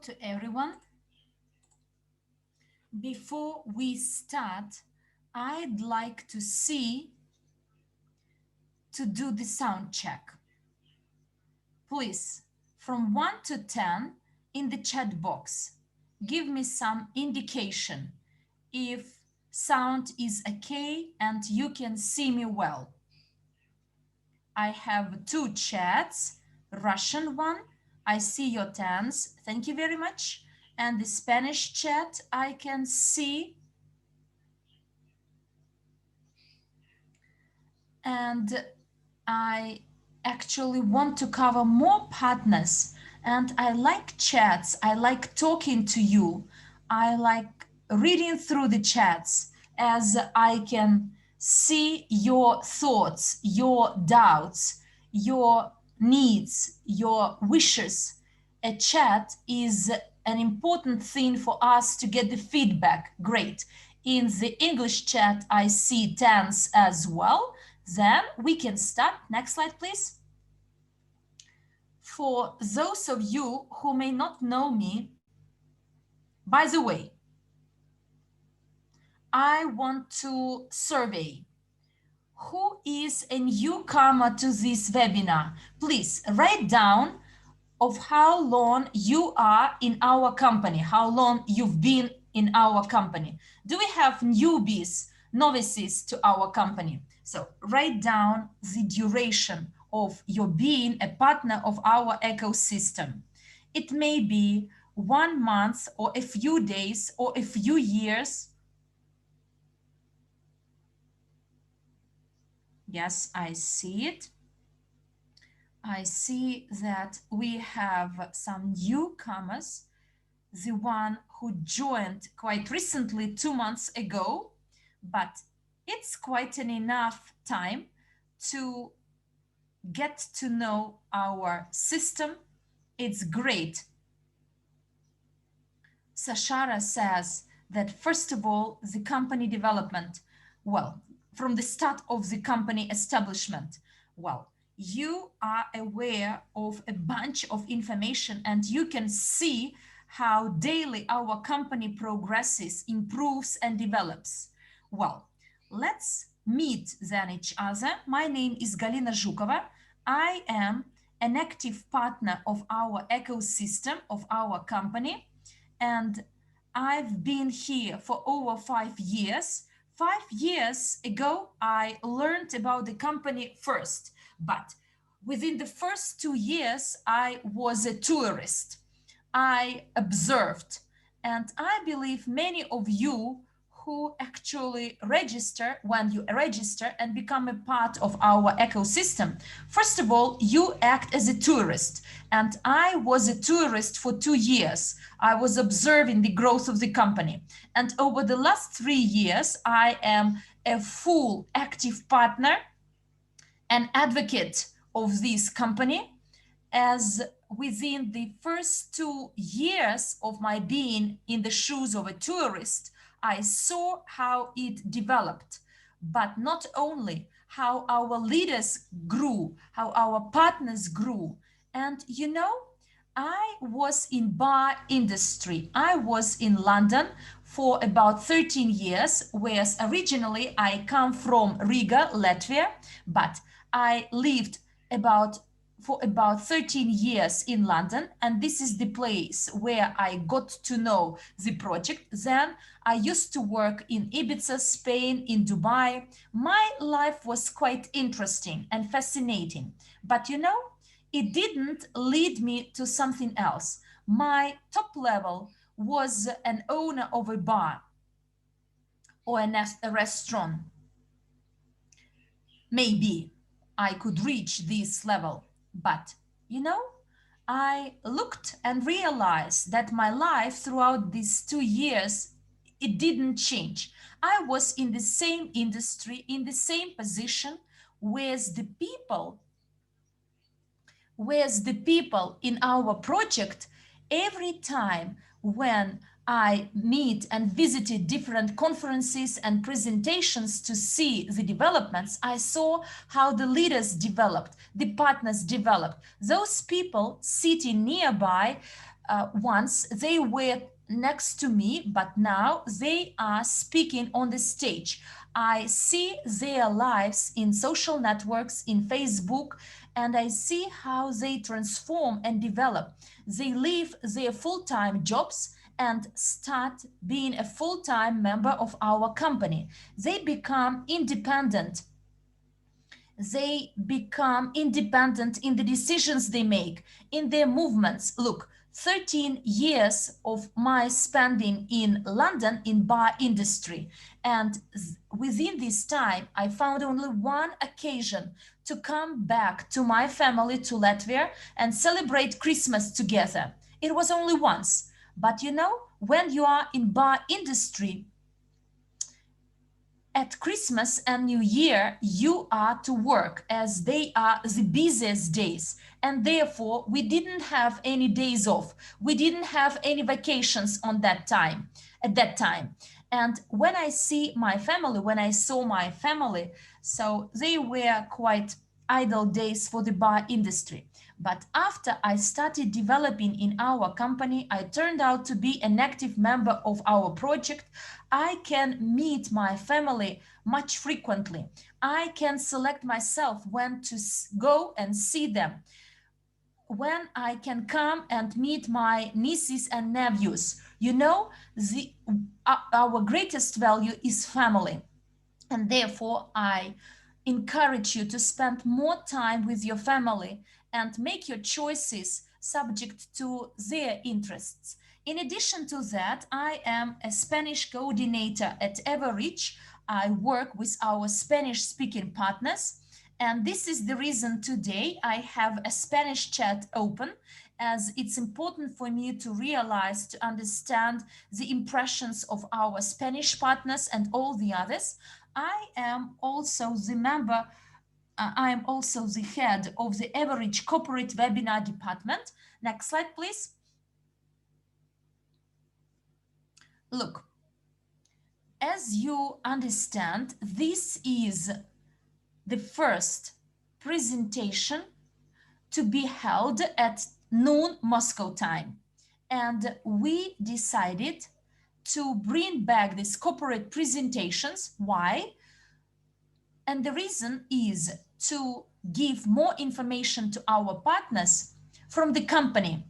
to everyone. Before we start, I'd like to do the sound check. Please, from 1 to 10 in the chat box, give me some indication if sound is okay and you can see me well. I have two chats, Russian one, I see your tens, thank you very much. And the Spanish chat, I can see. And I actually want to cover more partners. And I like chats, I like talking to you. I like reading through the chats as I can see your thoughts, your doubts, your needs, your wishes. A chat is an important thing for us to get the feedback. Great. In the English chat, I see tens as well. Then we can start. Next slide, please. For those of you who may not know me, by the way, I want to survey who is a newcomer to this webinar. Please write down of how long you are in our company, how long you've been in our company. Do we have newbies, novices to our company? So write down the duration of your being a partner of our ecosystem. It may be 1 month or a few days or a few years. Yes, I see it. I see that we have some newcomers, the one who joined quite recently, 2 months ago, but it's quite an enough time to get to know our system. It's great. Sashara says that first of all, the company development, well, from the start of the company establishment, well, you are aware of a bunch of information and you can see how daily our company progresses, improves and develops. Well, let's meet then each other. My name is Galina Zhukova. I am an active partner of our ecosystem of our company, and I've been here for over 5 years. 5 years ago, I learned about the company first, but within the first 2 years, I was a tourist. I observed, and I believe many of you who actually register, when you register and become a part of our ecosystem, first of all, you act as a tourist. And I was a tourist for 2 years. I was observing the growth of the company. And over the last 3 years, I am a full active partner and advocate of this company, as within the first 2 years of my being in the shoes of a tourist, I saw how it developed, but not only how our leaders grew, how our partners grew. And you know, I was in bar industry. I was in London for about 13 years, whereas originally I come from Riga, Latvia, but I lived for about 13 years in London, and this is the place where I got to know the project. Then I used to work in Ibiza, Spain, in Dubai. My life was quite interesting and fascinating, but you know, it didn't lead me to something else. My top level was an owner of a bar or a restaurant. Maybe I could reach this level. But, you know, I looked and realized that my life throughout these 2 years, it didn't change. I was in the same industry, in the same position, whereas the people in our project, every time when I meet and visited different conferences and presentations to see the developments, I saw how the leaders developed, the partners developed. Those people sitting nearby once they were next to me, but now they are speaking on the stage. I see their lives in social networks, in Facebook, and I see how they transform and develop. They leave their full-time jobs and start being a full-time member of our company. They become independent. They become independent in the decisions they make, in their movements. Look, 13 years of my spending in London in bar industry, and within this time I found only one occasion to come back to my family to Latvia and celebrate Christmas together. It was only once. But you know, when you are in bar industry, at Christmas and New Year, you are to work as they are the busiest days. And therefore, we didn't have any days off. We didn't have any vacations on that time, at that time. And when I see my family, when I saw my family, so they were quite idle days for the bar industry. But after I started developing in our company, I turned out to be an active member of our project. I can meet my family much frequently. I can select myself when to go and see them, when I can come and meet my nieces and nephews. You know, our greatest value is family. And therefore, I encourage you to spend more time with your family and make your choices subject to their interests. In addition to that, I am a Spanish coordinator at Evorich. I work with our Spanish speaking partners. And this is the reason today I have a Spanish chat open, as it's important for me to realize, to understand the impressions of our Spanish partners and all the others. I am also the member, I am also the head of the Evorich Corporate Webinar Department. Next slide, please. Look, as you understand, this is the first presentation to be held at noon Moscow time. And we decided to bring back these corporate presentations. Why? And the reason is to give more information to our partners from the company.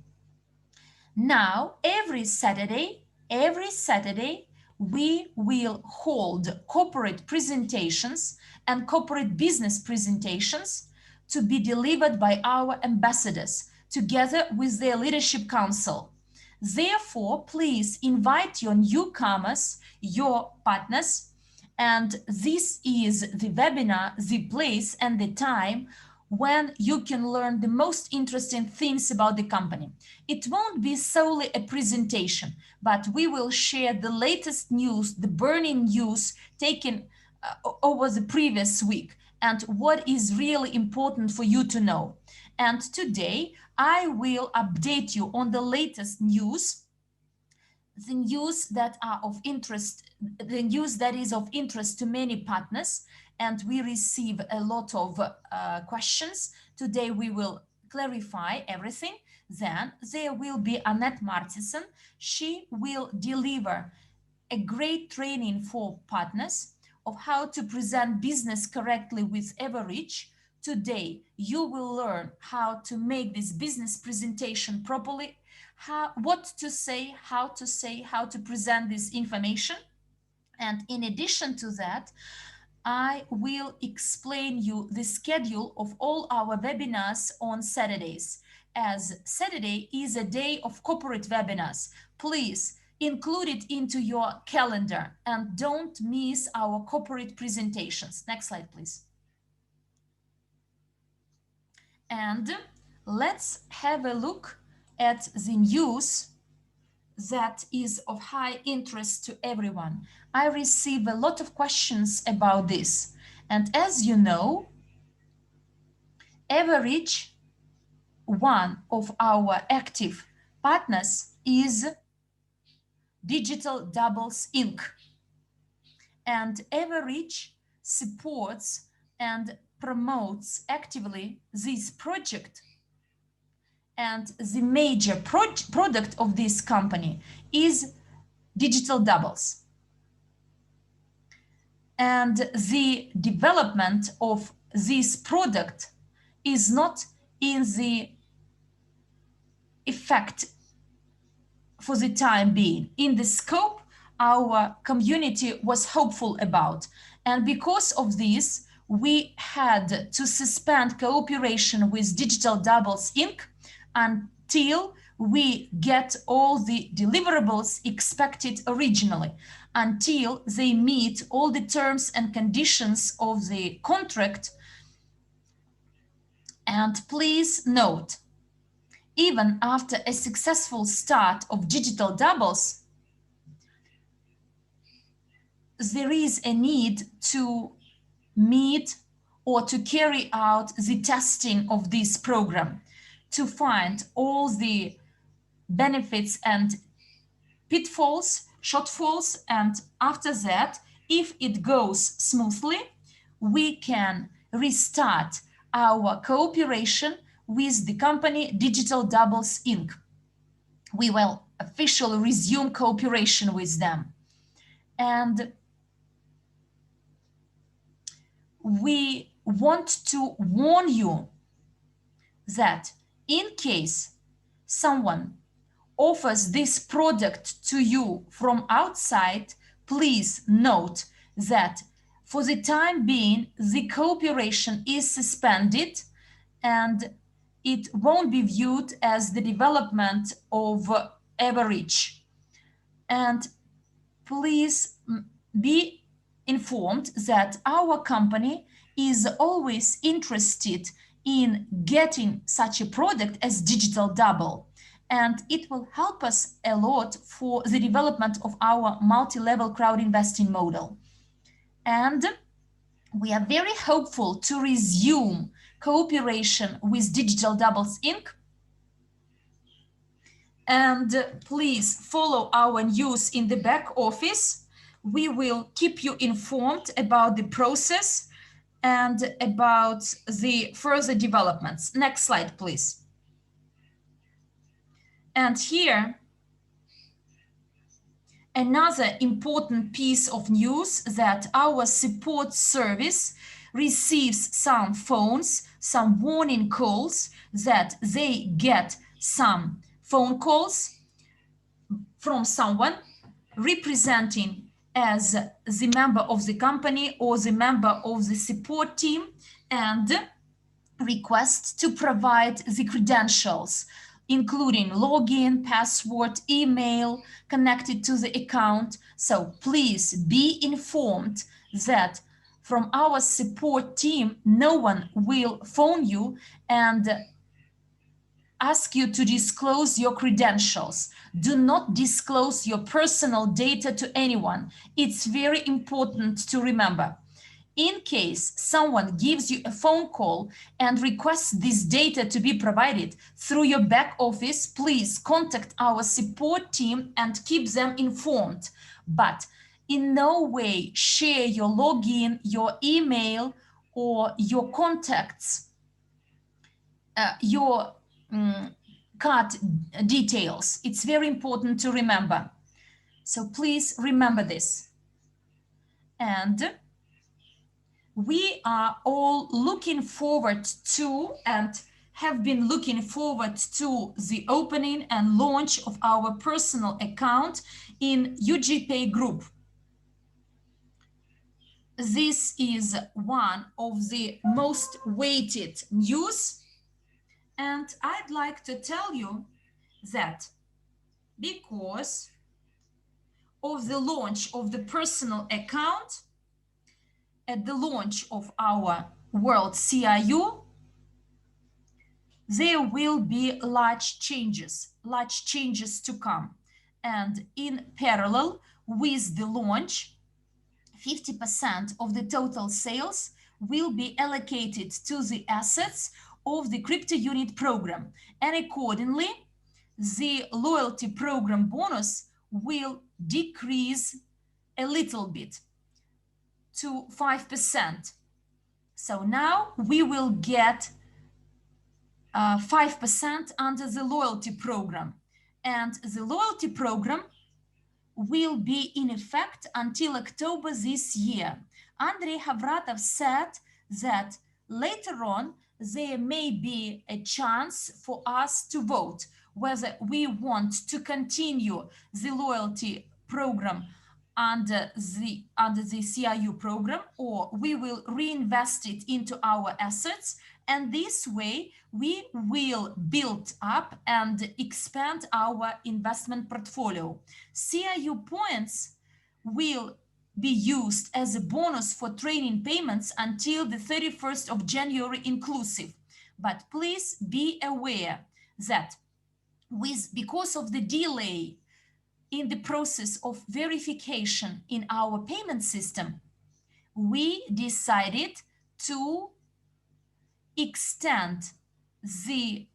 Now, every Saturday, we will hold corporate presentations and corporate business presentations to be delivered by our ambassadors together with their leadership council. Therefore, please invite your newcomers, your partners, and this is the webinar, the place and the time when you can learn the most interesting things about the company. It won't be solely a presentation, but we will share the latest news, the burning news taken over the previous week, and what is really important for you to know. And today, I will update you on the latest news, the news that are of interest, the news that is of interest to many partners, and we receive a lot of questions. Today we will clarify everything. Then there will be Anete Martinsone. She will deliver a great training for partners of how to present business correctly with Evorich. Today, you will learn how to make this business presentation properly, what to say, how to present this information. And in addition to that, I will explain you the schedule of all our webinars on Saturdays, as Saturday is a day of corporate webinars. Please include it into your calendar and don't miss our corporate presentations. Next slide, please. And let's have a look at the news that is of high interest to everyone. I receive a lot of questions about this. And as you know, Evorich, one of our active partners, is Digital Doubles Inc. And Evorich supports and promotes actively this project. And the major product of this company is digital doubles. And the development of this product is not in the effect for the time being. In the scope, our community was hopeful about. And because of this, we had to suspend cooperation with Digital Doubles Inc. until we get all the deliverables expected originally, until they meet all the terms and conditions of the contract. And please note, even after a successful start of digital doubles, there is a need to meet or to carry out the testing of this program to find all the benefits and pitfalls, shortfalls, and after that, if it goes smoothly, we can restart our cooperation with the company Digital Doubles Inc. We will officially resume cooperation with them. And we want to warn you that in case someone offers this product to you from outside, please note that for the time being, the cooperation is suspended and it won't be viewed as the development of Evorich. And please be informed that our company is always interested in getting such a product as Digital Double. And it will help us a lot for the development of our multi-level crowd investing model. And we are very hopeful to resume cooperation with Digital Doubles Inc. And please follow our news in the back office. We will keep you informed about the process and about the further developments. Next slide, please. And here, another important piece of news that our support service receives some phones, some warning calls that they get some phone calls from someone representing as the member of the company or the member of the support team and request to provide the credentials, including login, password, email connected to the account. So please be informed that from our support team, no one will phone you and ask you to disclose your credentials. Do not disclose your personal data to anyone. It's very important to remember. In case someone gives you a phone call and requests this data to be provided through your back office, please contact our support team and keep them informed. But in no way share your login, your email, or your contacts, your card details. It's very important to remember. So please remember this. And we are all looking forward to and have been looking forward to the opening and launch of our personal account in UGPay Group. This is one of the most weighted news. And I'd like to tell you that because of the launch of the personal account, at the launch of our WCRU, there will be large changes to come. And in parallel with the launch, 50% of the total sales will be allocated to the assets of the Cryptounit program. And accordingly, the loyalty program bonus will decrease a little bit to 5%. So now we will get 5% under the loyalty program. And the loyalty program will be in effect until October this year. Andrey Havratov said that later on there may be a chance for us to vote whether we want to continue the loyalty program under the CRU program, or we will reinvest it into our assets, and this way we will build up and expand our investment portfolio. CRU points will be used as a bonus for training payments until the 31st of January inclusive. But please be aware that because of the delay in the process of verification in our payment system, we decided to extend the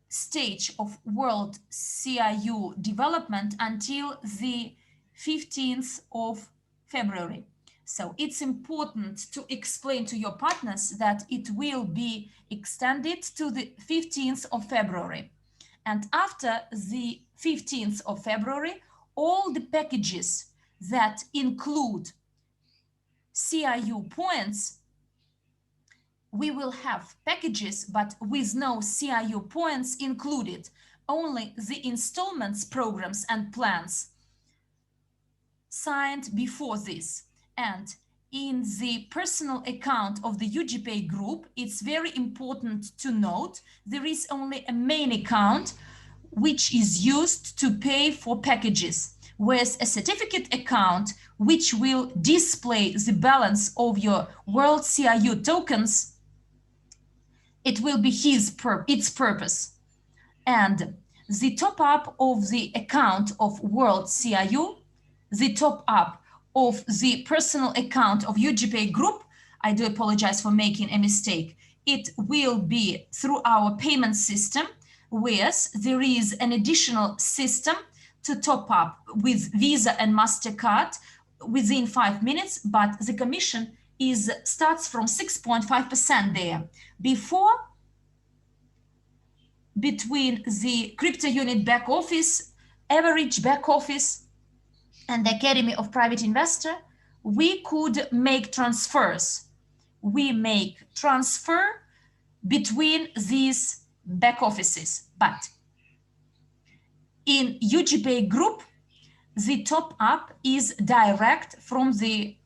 stage of World CRU development until the 15th of February. So it's important to explain to your partners that it will be extended to the 15th of February. And after the 15th of February, all the packages that include CRU points, we will have packages, but with no CRU points included, only the installments, programs, and plans signed before this. And in the personal account of the UGPay Group, it's very important to note there is only a main account which is used to pay for packages, whereas a certificate account which will display the balance of your World CRU tokens, it will be its purpose. And the top up of the account of World CRU, the top up of the personal account of UGPay Group, I do apologize for making a mistake, it will be through our payment system, whereas there is an additional system to top up with Visa and MasterCard within 5 minutes, but the commission starts from 6.5% there. Between the Cryptounit back office, Evorich back office, and the Academy of Private Investor, we could make transfers. We make transfer between these back offices, but in UGPay Group, the top up is direct from the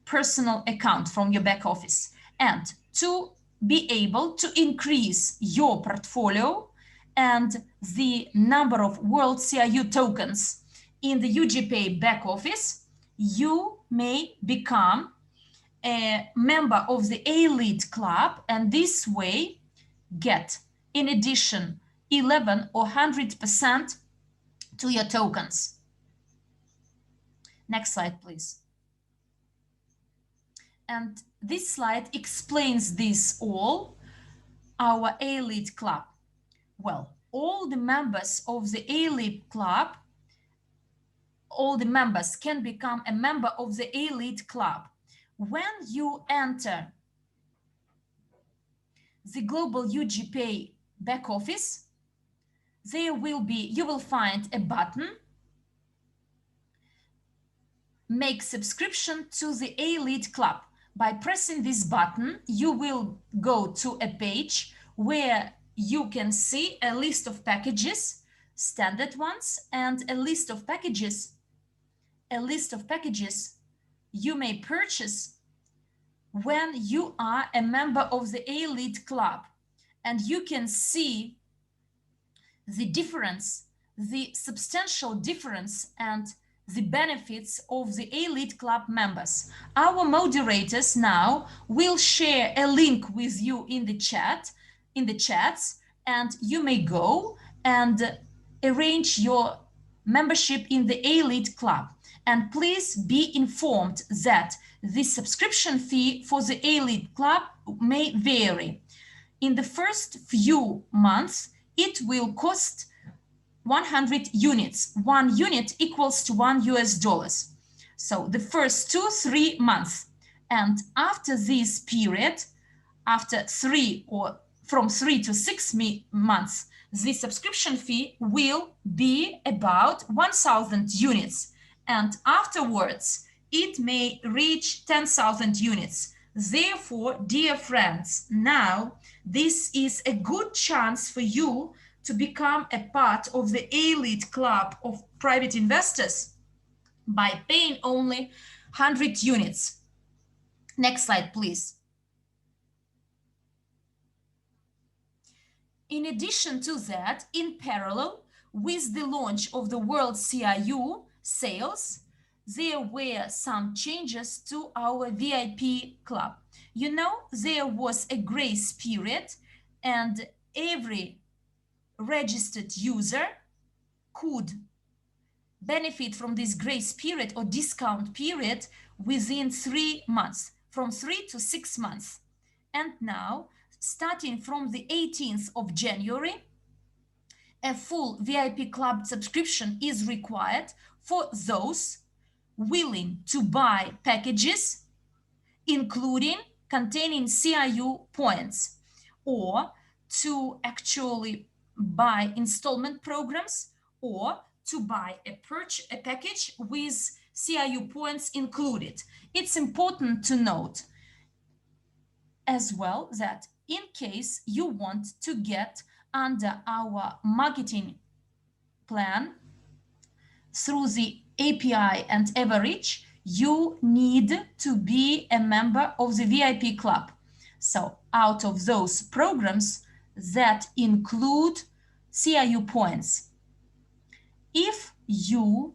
personal account, from your back office. And to be able to increase your portfolio and the number of World CRU tokens in the UGPay back office, you may become a member of the Elite Club, and this way get, in addition, 11 or 100% to your tokens. Next slide, please. And this slide explains this all, our Elite Club. Well, all the members of the Elite Club, all the members can become a member of the Elite Club. When you enter the global UGPay back office, you will find a button, make subscription to the Elite Club. By pressing this button, you will go to a page where you can see a list of packages, standard ones, and a list of packages you may purchase when you are a member of the Elite Club. And you can see the difference, the substantial difference, and the benefits of the Elite Club members. Our moderators now will share a link with you in the chats, and you may go and arrange your membership in the Elite Club. And please be informed that the subscription fee for the Elite Club may vary. In the first few months, it will cost 100 units. 1 unit equals to $1. So the first 2-3 months. And after this period, after 3 or from 3 to 6 months, the subscription fee will be about 1,000 units. And afterwards, it may reach 10,000 units. Therefore, dear friends, now this is a good chance for you to become a part of the elite club of private investors by paying only 100 units. Next slide, please. In addition to that, in parallel with the launch of the WCRU sales, there were some changes to our VIP club. You know, there was a grace period, and every registered user could benefit from this grace period or discount period within 3 months, from 3 to 6 months. And now, starting from the 18th of January, a full VIP club subscription is required for those willing to buy packages, including containing CRU points, or to actually buy installment programs, or to buy a package with CRU points included. It's important to note as well that in case you want to get under our marketing plan through the API and Evorich, you need to be a member of the VIP club. So out of those programs that include CRU points, if you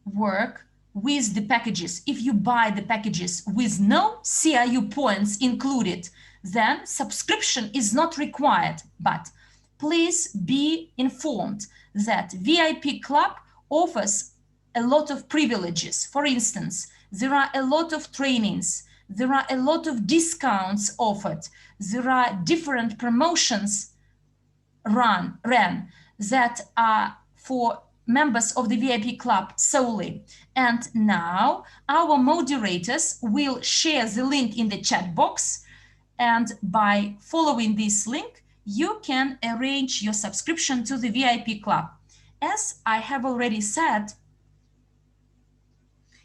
work with the packages, if you buy the packages with no CRU points included, then subscription is not required. But please be informed that VIP Club offers a lot of privileges. For instance, there are a lot of trainings, there are a lot of discounts offered, there are different promotions ran that are for members of the VIP Club solely. And now our moderators will share the link in the chat box, and by following this link, you can arrange your subscription to the VIP Club. As I have already said,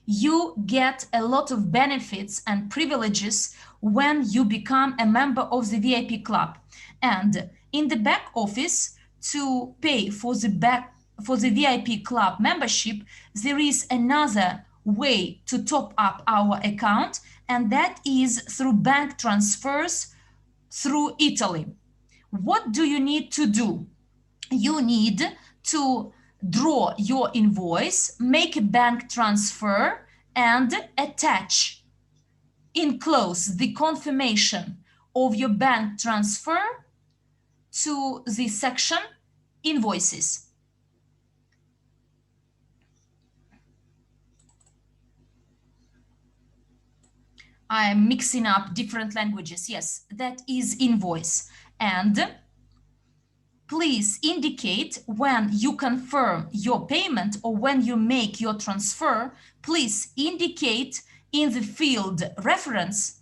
you get a lot of benefits and privileges when you become a member of the VIP Club. And in the back office, to pay for the VIP Club membership, there is another way to top up our account, and that is through bank transfers through Italy. What do you need to do? You need to draw your invoice, make a bank transfer, and enclose the confirmation of your bank transfer to the section Invoices. I am mixing up different languages. Yes, that is invoice. And please indicate when you confirm your payment or when you make your transfer, please indicate in the field reference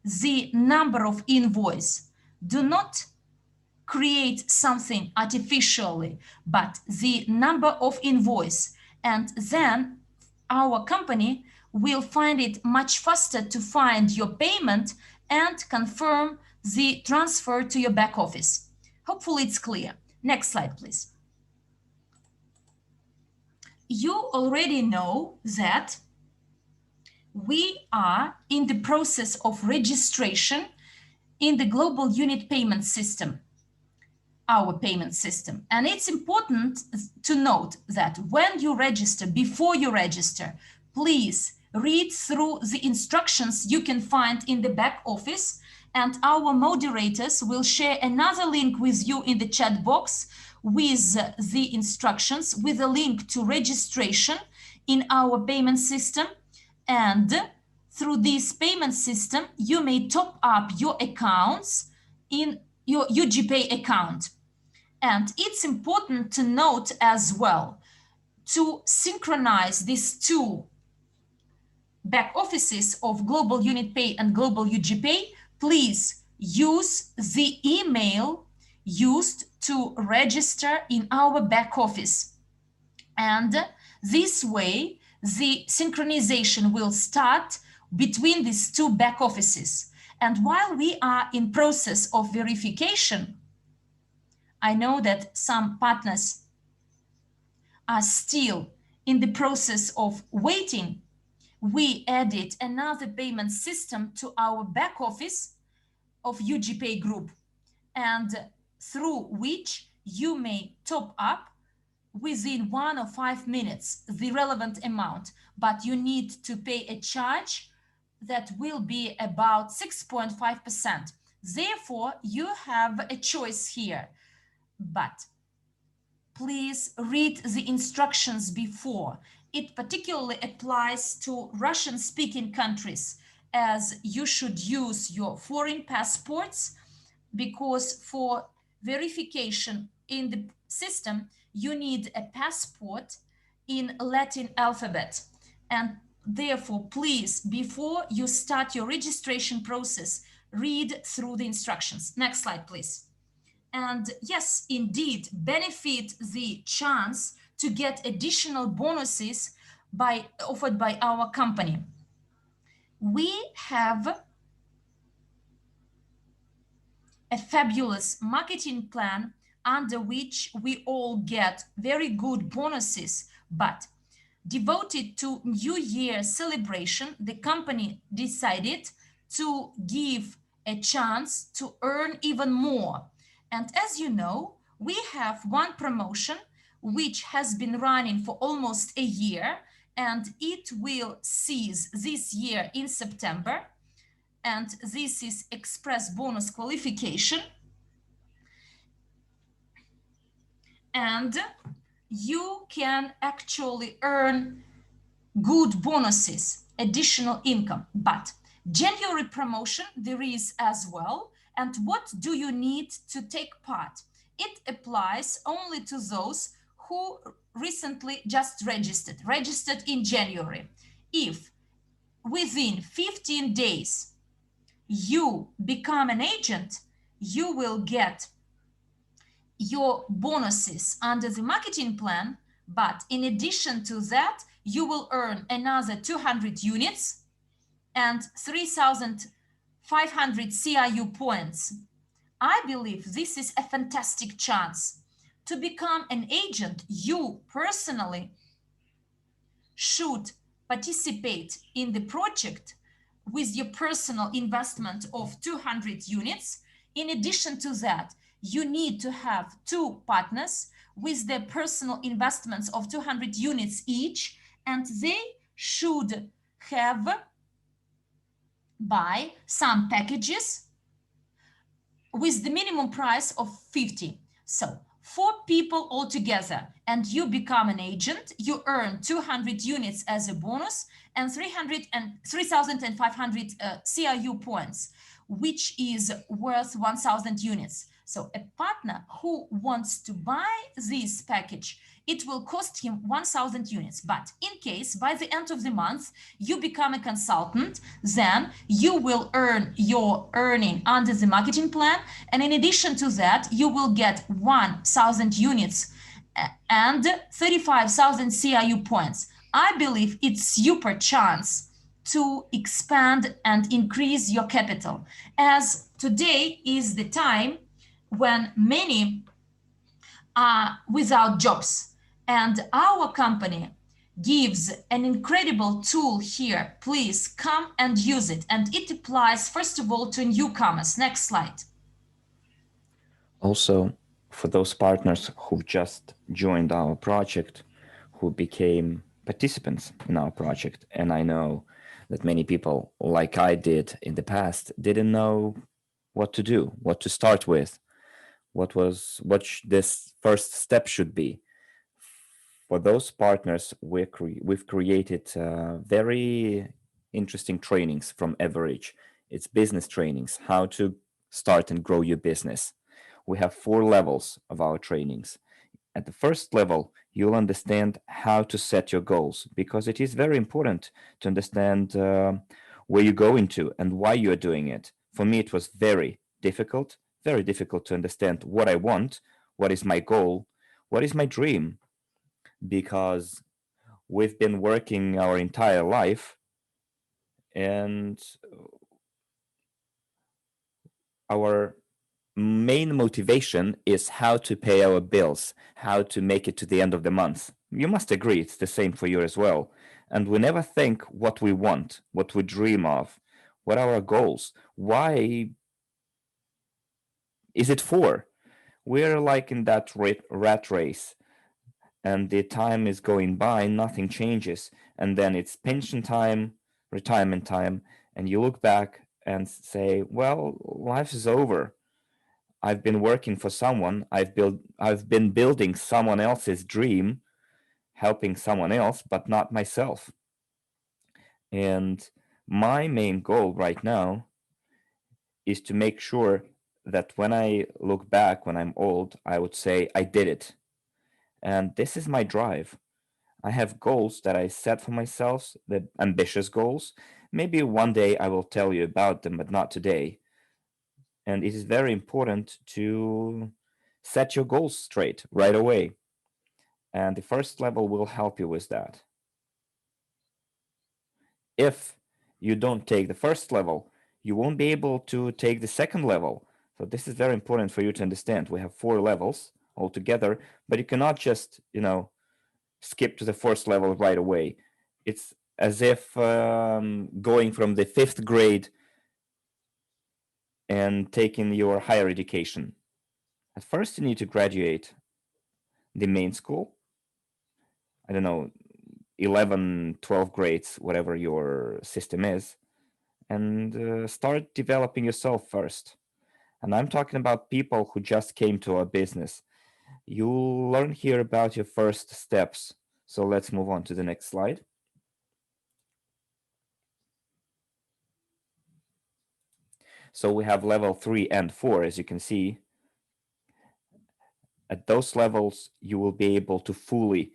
the number of invoice. Do not create something artificially, but the number of invoice. And then our company will find it much faster to find your payment and confirm the transfer to your back office. Hopefully it's clear. Next slide, please. You already know that we are in the process of registration in the global unit payment system, our payment system. And it's important to note that when you register, before you register, please read through the instructions you can find in the back office, and our moderators will share another link with you in the chat box with the instructions, with a link to registration in our payment system. And through this payment system, you may top up your accounts in your UGPay account. And it's important to note as well, to synchronize these two back offices of Global Unit Pay and Global UGPay, please use the email used to register in our back office. And this way, the synchronization will start between these two back offices. And while we are in process of verification, I know that some partners are still in the process of waiting. We added another payment system to our back office of UGPay Group, and through which you may top up within 1 or 5 minutes the relevant amount, but you need to pay a charge that will be about 6.5%. Therefore, you have a choice here, but please read the instructions before. It particularly applies to Russian-speaking countries, as you should use your foreign passports, because for verification in the system, you need a passport in Latin alphabet. And therefore, please, before you start your registration process, read through the instructions. Next slide, please. And yes, indeed, benefit the chance to get additional bonuses offered by our company. We have a fabulous marketing plan under which we all get very good bonuses, but devoted to New Year celebration, the company decided to give a chance to earn even more. And as you know, we have one promotion which has been running for almost a year, and it will cease this year in September. And this is express bonus qualification. And you can actually earn good bonuses, additional income. But January promotion there is as well. And what do you need to take part? It applies only to those who recently just registered in January. If within 15 days you become an agent, you will get your bonuses under the marketing plan, but in addition to that, you will earn another 200 units and 3,500 CRU points. I believe this is a fantastic chance. To become an agent, you personally should participate in the project with your personal investment of 200 units. In addition to that, you need to have 2 partners with their personal investments of 200 units each, and they should have buy some packages with the minimum price of 50. So 4 people altogether, and you become an agent, you earn 200 units as a bonus and 3,500 CRU points, which is worth 1,000 units. So a partner who wants to buy this package, it will cost him 1,000 units. But in case by the end of the month, you become a consultant, then you will earn your earning under the marketing plan. And in addition to that, you will get 1,000 units and 35,000 CRU points. I believe it's super chance to expand and increase your capital, as today is the time when many are without jobs, and our company gives an incredible tool here. Please come and use it, and it applies first of all to newcomers. Next slide. Also, for those partners who just joined our project, who became participants in our project, and I know that many people, like I did in the past, didn't know what to do, what to start with, what this first step should be. For those partners, we've created very interesting trainings from Evorich. It's business trainings, how to start and grow your business. We have 4 levels of our trainings. At the first level, you'll understand how to set your goals, because it is very important to understand where you're going to and why you're doing it. For me, it was very, difficult, very difficult to understand what I want, what is my goal, what is my dream, because we've been working our entire life and our main motivation is how to pay our bills, how to make it to the end of the month. You must agree it's the same for you as well. And we never think what we want, what we dream of, what are our goals, why is it for? We're like in that rat race, and the time is going by, nothing changes. And then it's pension time, retirement time, and you look back and say, well, life is over. I've been working for someone. I've been building someone else's dream, helping someone else, but not myself. And my main goal right now is to make sure that when I look back when I'm old, I would say I did it. And this is my drive. I have goals that I set for myself, the ambitious goals. Maybe one day I will tell you about them, but not today. And it is very important to set your goals straight right away. And the first level will help you with that. If you don't take the first level, you won't be able to take the second level. So this is very important for you to understand. We have 4 levels altogether, but you cannot just, skip to the first level right away. It's as if going from the 5th grade and taking your higher education. At first, you need to graduate the main school. I don't know, 11, 12 grades, whatever your system is, and start developing yourself first. And I'm talking about people who just came to our business. You'll learn here about your first steps. So let's move on to the next slide. So we have level 3 and 4, as you can see. At those levels, you will be able to fully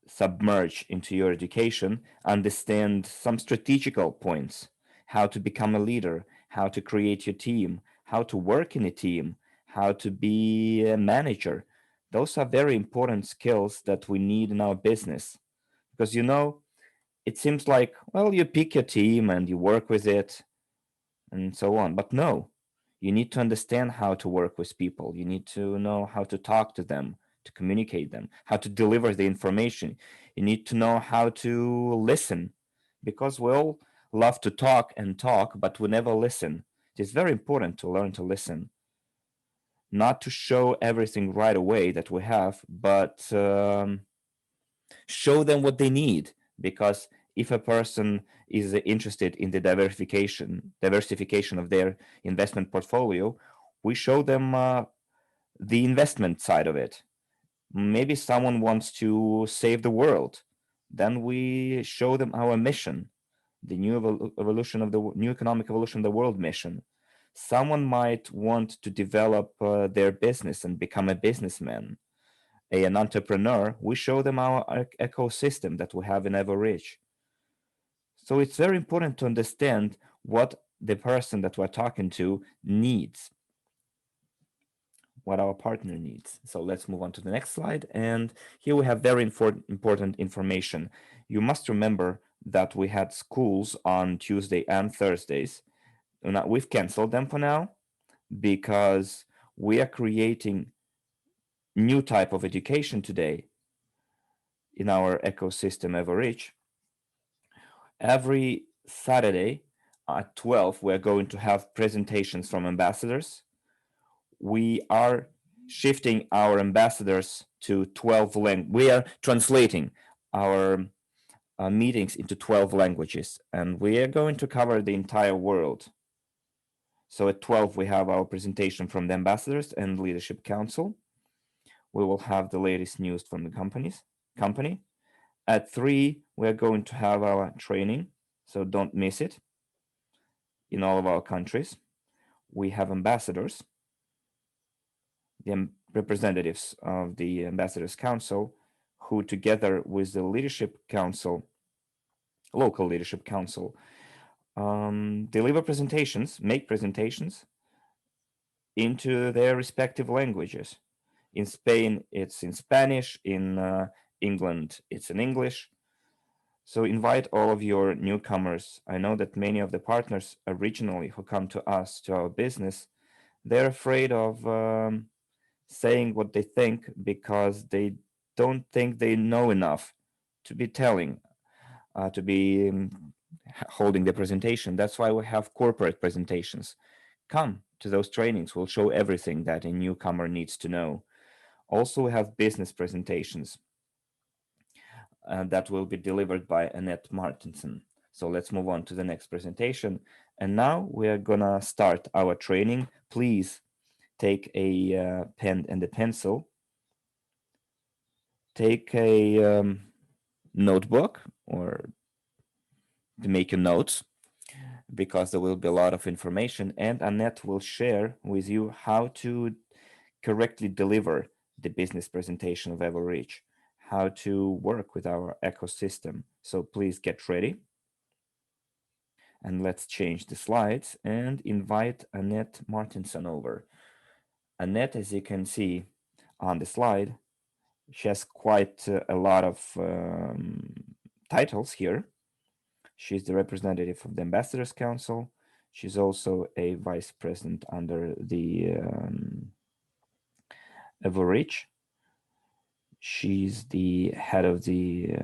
submerge into your education, understand some strategical points, how to become a leader, how to create your team, how to work in a team, how to be a manager. Those are very important skills that we need in our business. Because, it seems like, well, you pick your team and you work with it and so on. But no, you need to understand how to work with people. You need to know how to talk to them, to communicate them, how to deliver the information. You need to know how to listen, because we all love to talk and talk, but we never listen. It is very important to learn to listen, not to show everything right away that we have, but show them what they need. Because if a person is interested in the diversification of their investment portfolio, we show them the investment side of it. Maybe someone wants to save the world, then we show them our mission, the new evolution of the new economic evolution of the world mission. Someone might want to develop their business and become a businessman, an entrepreneur. We show them our ecosystem that we have in Evorich. So it's very important to understand what the person that we're talking to needs, what our partner needs. So let's move on to the next slide. And here we have very important information. You must remember that we had schools on Tuesday and Thursdays. Now, we've canceled them for now because we are creating new type of education today in our ecosystem Evorich. Every Saturday at 12, we're going to have presentations from ambassadors. We are shifting our ambassadors to 12 languages. We are translating our meetings into 12 languages, and we are going to cover the entire world. So at 12, we have our presentation from the ambassadors and leadership council. We will have the latest news from the company. At 3, we're going to have our training, so don't miss it. In all of our countries, we have ambassadors, the representatives of the Ambassadors Council, who together with the Leadership Council, local Leadership Council, deliver presentations, make presentations into their respective languages. In Spain, it's in Spanish. In England, it's in English. So invite all of your newcomers. I know that many of the partners originally who come to us, to our business, they're afraid of saying what they think because they don't think they know enough to be telling, to be holding the presentation. That's why we have corporate presentations. Come to those trainings. We'll show everything that a newcomer needs to know. Also, we have business presentations that will be delivered by Anete Martinsone. So let's move on to the next presentation. And now we are gonna start our training. Please take a pen and a pencil. Take a notebook or to make your notes, because there will be a lot of information, and Anete will share with you how to correctly deliver the business presentation of Evorich, how to work with our ecosystem. So please get ready. And let's change the slides and invite Anete Martinsone over. Anete, as you can see on the slide, she has quite a lot of titles here. She's the representative of the Ambassadors Council. She's also a vice president under the Evorich. She's the head of the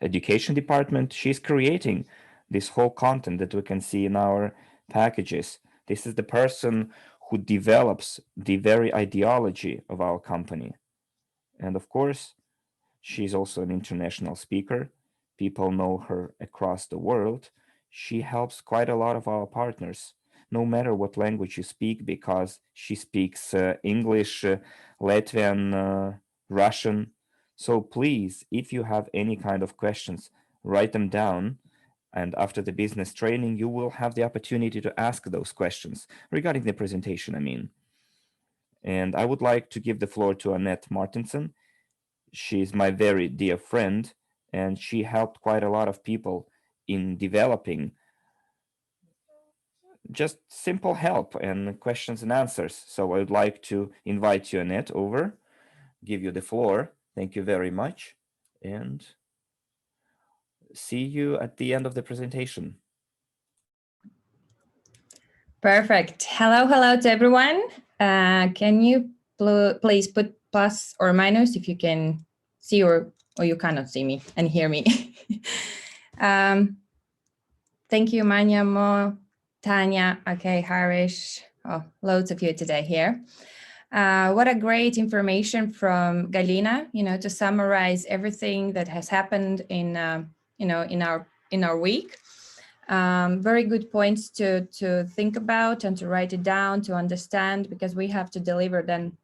education department. She's creating this whole content that we can see in our packages. This is the person who develops the very ideology of our company. And of course, she's also an international speaker. People know her across the world. She helps quite a lot of our partners, no matter what language you speak, because she speaks English, Latvian, Russian. So please, if you have any kind of questions, write them down. And after the business training, you will have the opportunity to ask those questions regarding the presentation, I mean. And I would like to give the floor to Anete Martinsone. She's my very dear friend, and she helped quite a lot of people in developing just simple help and questions and answers. So I would like to invite you, Anete, over, give you the floor. Thank you very much, and see you at the end of the presentation. Perfect. Hello to everyone. Can you please put plus or minus if you can see or you cannot see me and hear me? Thank you, Manya, Mo, Tanya, okay, Harish. Oh, loads of you today here. What a great information from Galina, to summarize everything that has happened in our week. Very good points to think about and to write it down, to understand, because we have to deliver then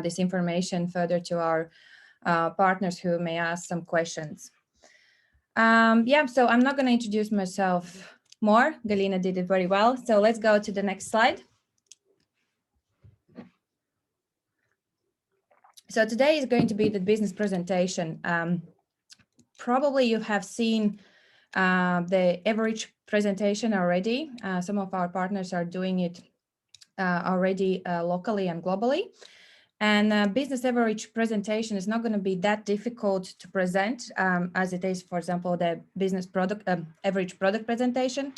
this information further to our partners who may ask some questions. So I'm not going to introduce myself more. Galina did it very well. So let's go to the next slide. So today is going to be the business presentation. Probably you have seen the Evorich presentation already. Some of our partners are doing it already locally and globally. And business Evorich presentation is not going to be that difficult to present as it is, for example, the business product Evorich product presentation,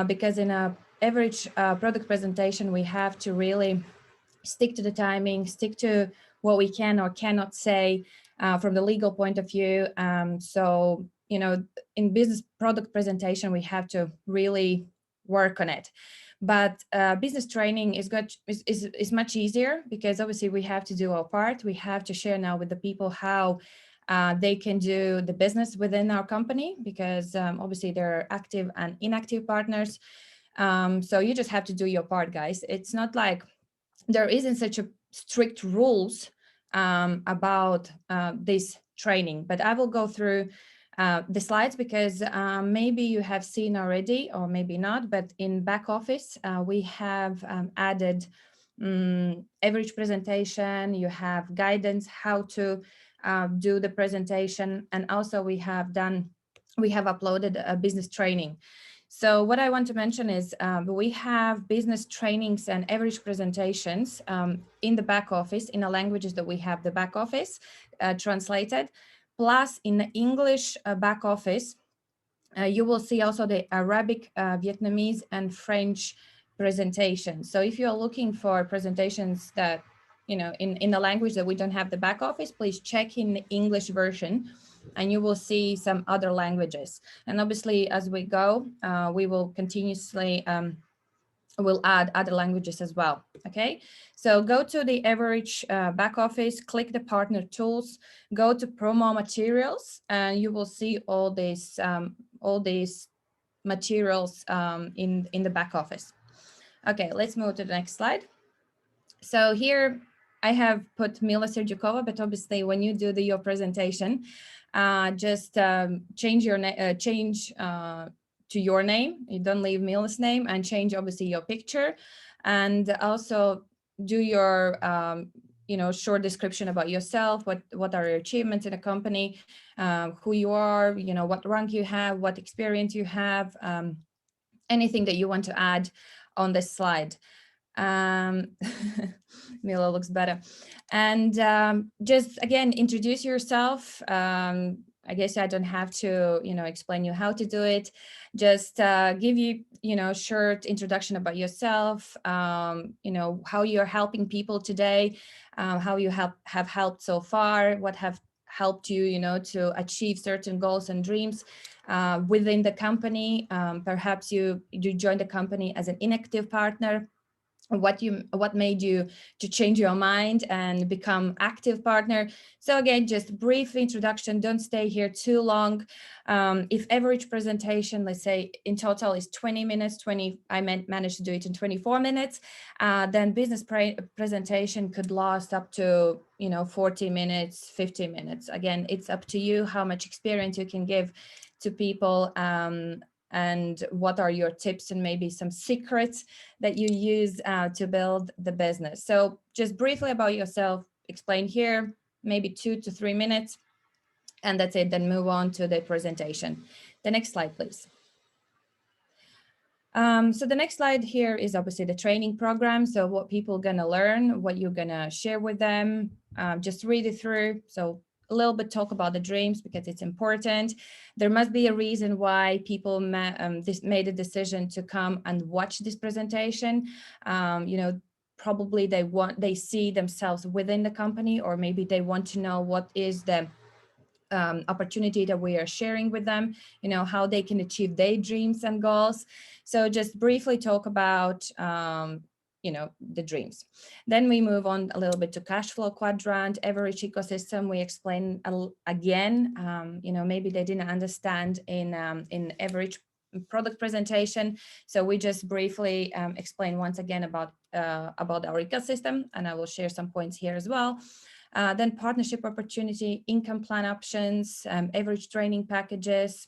because in a Evorich product presentation, we have to really stick to the timing, stick to what we can or cannot say from the legal point of view. So, in business product presentation, we have to really work on it. But business training is much easier, because obviously we have to do our part. We have to share now with the people how they can do the business within our company, because obviously there are active and inactive partners. So you just have to do your part, guys. It's not like there isn't such a strict rules about this training, but I will go through the slides, because maybe you have seen already or maybe not, but in back office, we have added Evorich presentation. You have guidance how to do the presentation. And also we have done we have uploaded a business training. So what I want to mention is we have business trainings and average presentations in the back office in the languages that we have the back office translated, plus in the English back office. You will see also the Arabic, Vietnamese, and French presentations. So if you're looking for presentations that, in the language that we don't have the back office, please check in the English version and you will see some other languages. And obviously, as we go, we will continuously we'll add other languages as well. Okay, so go to the Evorich back office, click the partner tools, go to promo materials, and you will see all these materials in the back office. Okay, let's move to the next slide. So here I have put Galina Zhukova, but obviously when you do your presentation, just change your change to your name. You don't leave Mila's name, and change obviously your picture, and also do your short description about yourself. What are your achievements in a company, who you are, what rank you have, what experience you have, anything that you want to add on this slide. Mila looks better. And just again, introduce yourself. I guess I don't have to, explain you how to do it. Just give you, short introduction about yourself, how you're helping people today, how you have helped so far, what have helped you, to achieve certain goals and dreams within the company. Perhaps you joined the company as an inactive partner. What made you to change your mind and become active partner. So again, just brief introduction, don't stay here too long. If average presentation, let's say in total is 20 minutes, I managed to do it in 24 minutes, then business presentation could last up to 40 minutes, 50 minutes. Again, it's up to you how much experience you can give to people, and what are your tips and maybe some secrets that you use to build the business. So just briefly about yourself, explain here, maybe 2 to 3 minutes, and that's it. Then move on to the presentation. The next slide, please. So the next slide here is obviously the training program. So what people are gonna learn, what you're gonna share with them, just read it through. So a little bit talk about the dreams because it's important. There must be a reason why people made a decision to come and watch this presentation. Probably they see themselves within the company, or maybe they want to know what is the opportunity that we are sharing with them, how they can achieve their dreams and goals. So just briefly talk about the dreams. Then we move on a little bit to cash flow quadrant, Evorich ecosystem. We explain again, maybe they didn't understand in Evorich product presentation. So we just briefly explain once again about our ecosystem, and I will share some points here as well. Then partnership opportunity, income plan options, average training packages,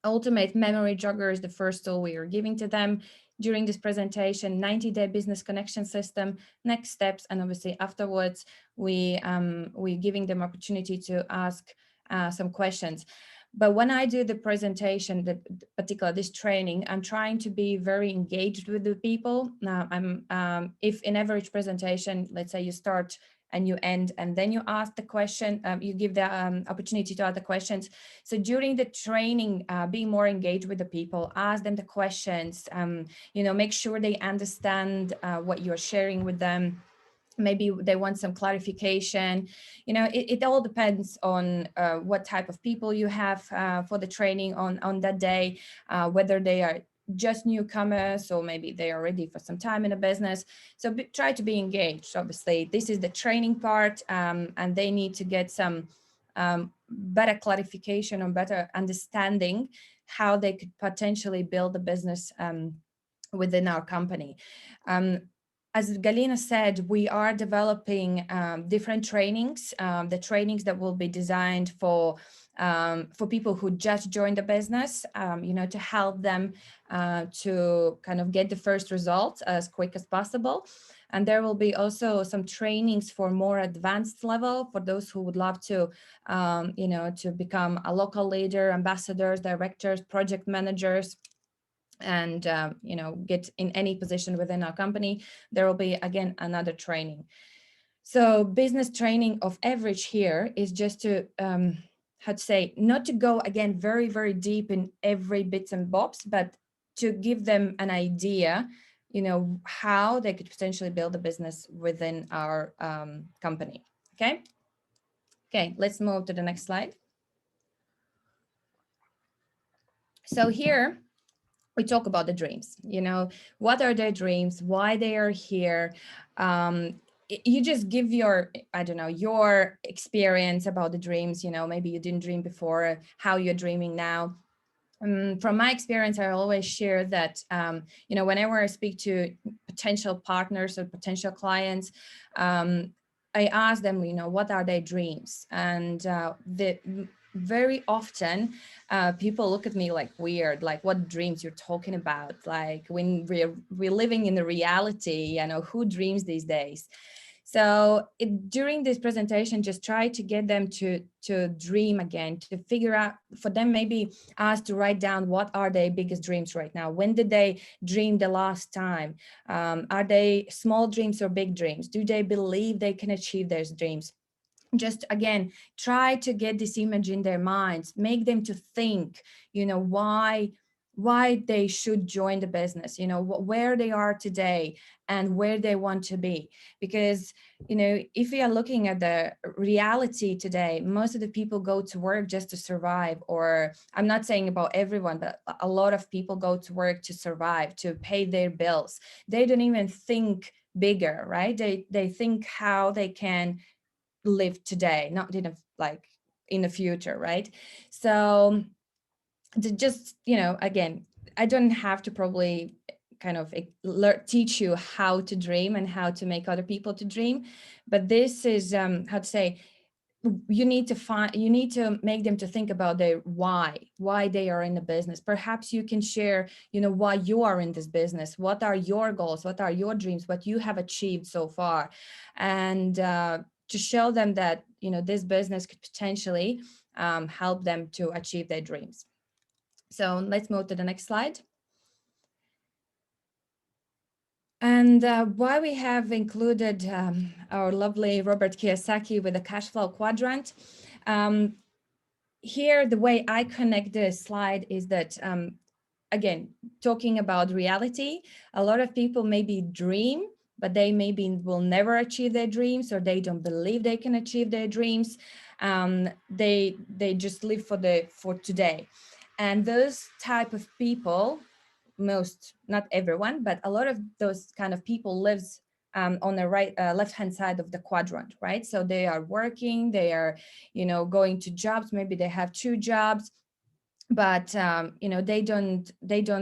ultimate memory jogger is the first tool we are giving to them during this presentation, 90-day business connection system, next steps, and obviously afterwards we're giving them opportunity to ask some questions. But when I do the presentation, this training, I'm trying to be very engaged with the people. If in average presentation, let's say you start and you end, and then you ask the question, you give the opportunity to ask the questions. So during the training, be more engaged with the people, ask them the questions, make sure they understand what you're sharing with them. Maybe they want some clarification. It all depends on what type of people you have for the training on that day, whether they are just newcomers or maybe they are ready for some time in a business. So try to be engaged. Obviously, this is the training part, and they need to get some better clarification or better understanding how they could potentially build a business within our company. As Galina said, we are developing different trainings, the trainings that will be designed for people who just joined the business, to help them to kind of get the first results as quick as possible. And there will be also some trainings for more advanced level for those who would love to, to become a local leader, ambassadors, directors, project managers, and get in any position within our company. There will be again another training. So business training of Evorich here is just to how to say, not to go again very, very deep in every bits and bobs, but to give them an idea, how they could potentially build a business within our company. Okay, let's move to the next slide. So here we talk about the dreams, what are their dreams, why they are here. You just give your, your experience about the dreams, maybe you didn't dream before, how you're dreaming now. From my experience, I always share that, whenever I speak to potential partners or potential clients, I ask them, what are their dreams? And very often people look at me like weird, like what dreams you're talking about? Like when we're living in the reality, who dreams these days? So during this presentation, just try to get them to dream again, to figure out, for them maybe ask to write down what are their biggest dreams right now. When did they dream the last time? Are they small dreams or big dreams? Do they believe they can achieve their dreams? Just again, try to get this image in their minds, make them to think, why they should join the business, where they are today and where they want to be. Because, if we are looking at the reality today, most of the people go to work just to survive, or I'm not saying about everyone, but a lot of people go to work to survive, to pay their bills. They don't even think bigger, right? They think how they can live today, not in the future, right? So just, again, I don't have to probably kind of teach you how to dream and how to make other people to dream, but this is how to say, you need to make them to think about their why they are in the business. Perhaps you can share, why you are in this business, what are your goals, what are your dreams, what you have achieved so far, and to show them that, this business could potentially help them to achieve their dreams. So let's move to the next slide. And why we have included our lovely Robert Kiyosaki with the cash flow quadrant. Here, the way I connect this slide is that, again, talking about reality, a lot of people maybe dream, but they maybe will never achieve their dreams, or they don't believe they can achieve their dreams. They just live for today. And those type of people, not everyone, but a lot of those kind of people lives on the left-hand side of the quadrant, right? So they are working, they are, going to jobs, maybe they have 2 jobs, but they don't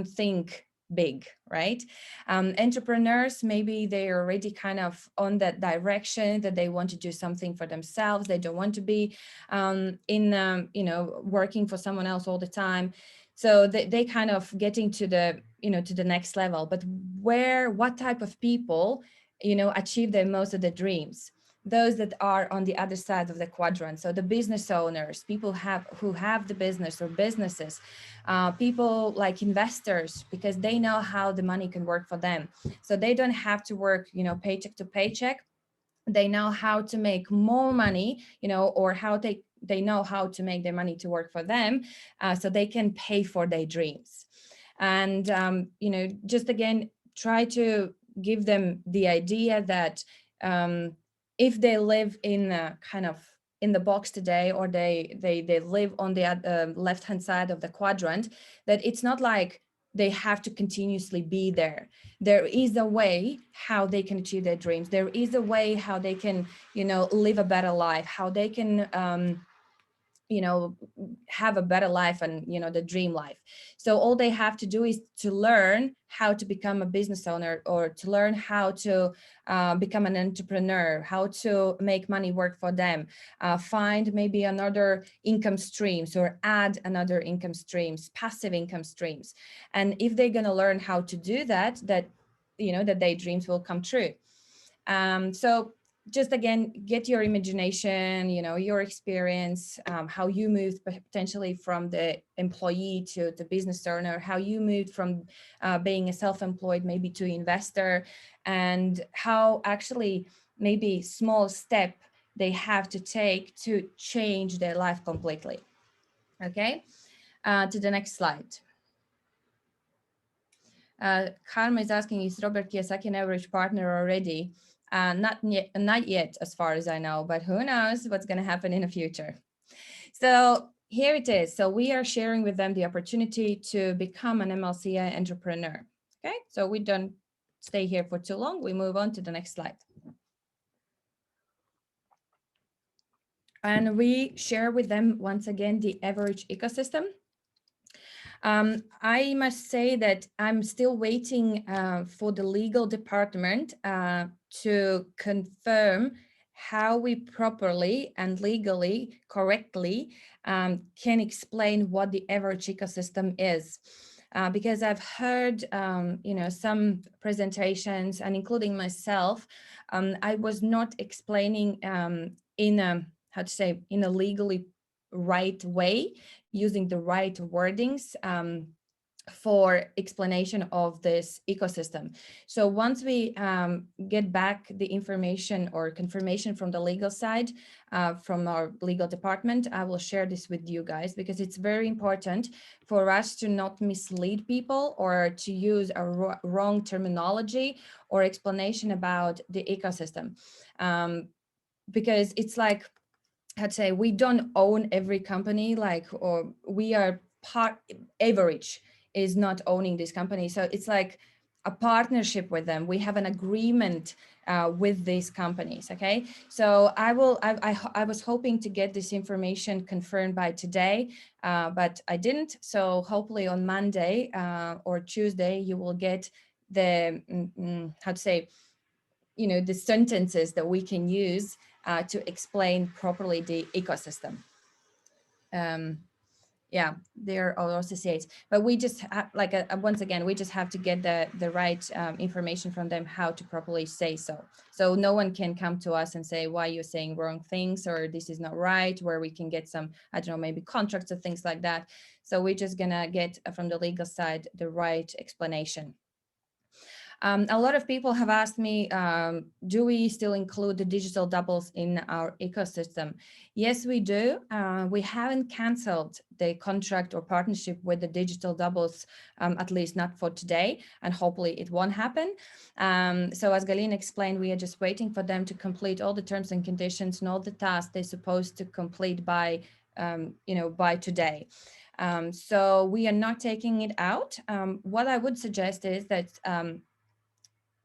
think big, right? Entrepreneurs, maybe they're already kind of on that direction, that they want to do something for themselves. They don't want to be working for someone else all the time. So they kind of getting to the to the next level. But what type of people achieve their most of the dreams? Those that are on the other side of the quadrant. So the business owners, people who have the business or businesses, people like investors, because they know how the money can work for them. So they don't have to work, paycheck to paycheck. They know how to make more money, or how they know how to make their money to work for them, so they can pay for their dreams. And, just again, try to give them the idea that if they live in kind of in the box today, or they live on the left-hand side of the quadrant, that it's not like they have to continuously be there. There is a way how they can achieve their dreams. There is a way how they can, live a better life, how they can, have a better life and, the dream life. So all they have to do is to learn how to become a business owner, or to learn how to become an entrepreneur, how to make money work for them, find maybe another income streams, or add another income streams, passive income streams. And if they're going to learn how to do that, that their dreams will come true. So just again, get your imagination, your experience, how you moved potentially from the employee to the business owner, how you moved from being a self-employed maybe to investor, and how actually maybe small step they have to take to change their life completely. Okay, to the next slide. Karma is asking, is Robert Kiyosaki an Evorich partner already? Not yet, as far as I know, but who knows what's going to happen in the future. So here it is. So we are sharing with them the opportunity to become an MLCI entrepreneur. Okay, so we don't stay here for too long. We move on to the next slide. And we share with them once again the Evorich ecosystem. I must say that I'm still waiting for the legal department to confirm how we properly and legally correctly can explain what the Evorich ecosystem is. Because I've heard, some presentations, and including myself, I was not explaining in a legally right way, using the right wordings for explanation of this ecosystem. So once we get back the information or confirmation from the legal side, from our legal department, I will share this with you guys, because it's very important for us to not mislead people or to use a wrong terminology or explanation about the ecosystem. Because it's like, we don't own every company, or we are part, Evorich is not owning this company. So it's like a partnership with them. We have an agreement with these companies. Okay. So I was hoping to get this information confirmed by today, but I didn't. So hopefully on Monday or Tuesday, you will get the, the sentences that we can use to explain properly the ecosystem. There are associates, but we just once again, we just have to get the right information from them, how to properly say so. So no one can come to us and say, why you're saying wrong things, or this is not right, where we can get some, I don't know, maybe contracts or things like that. So we're just gonna get from the legal side the right explanation. A lot of people have asked me, do we still include the digital doubles in our ecosystem? Yes, we do. We haven't canceled the contract or partnership with the digital doubles, at least not for today, and hopefully it won't happen. So as Galina explained, we are just waiting for them to complete all the terms and conditions and all the tasks they're supposed to complete by today. So we are not taking it out. What I would suggest is that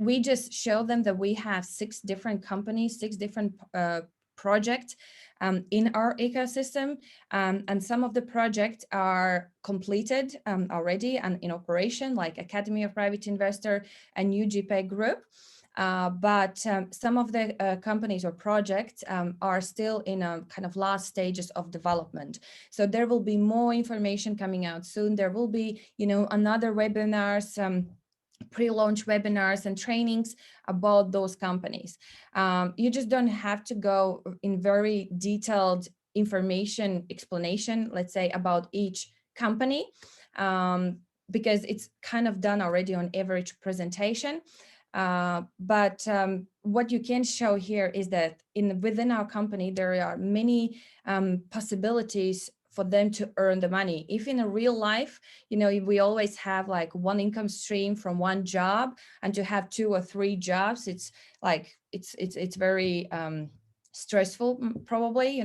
we just show them that we have 6 different companies, 6 different projects in our ecosystem. And some of the projects are completed already and in operation, like Academy of Private Investor and UGPay Group. But some of the companies or projects are still in a kind of last stages of development. So there will be more information coming out soon. There will be, another webinars, pre-launch webinars and trainings about those companies. You just don't have to go in very detailed information explanation, let's say, about each company, because it's kind of done already on Evorich presentation. But what you can show here is that within our company, there are many possibilities for them to earn the money. If in a real life, we always have like one income stream from one job, and to have 2 or 3 jobs, it's like, it's very stressful, probably,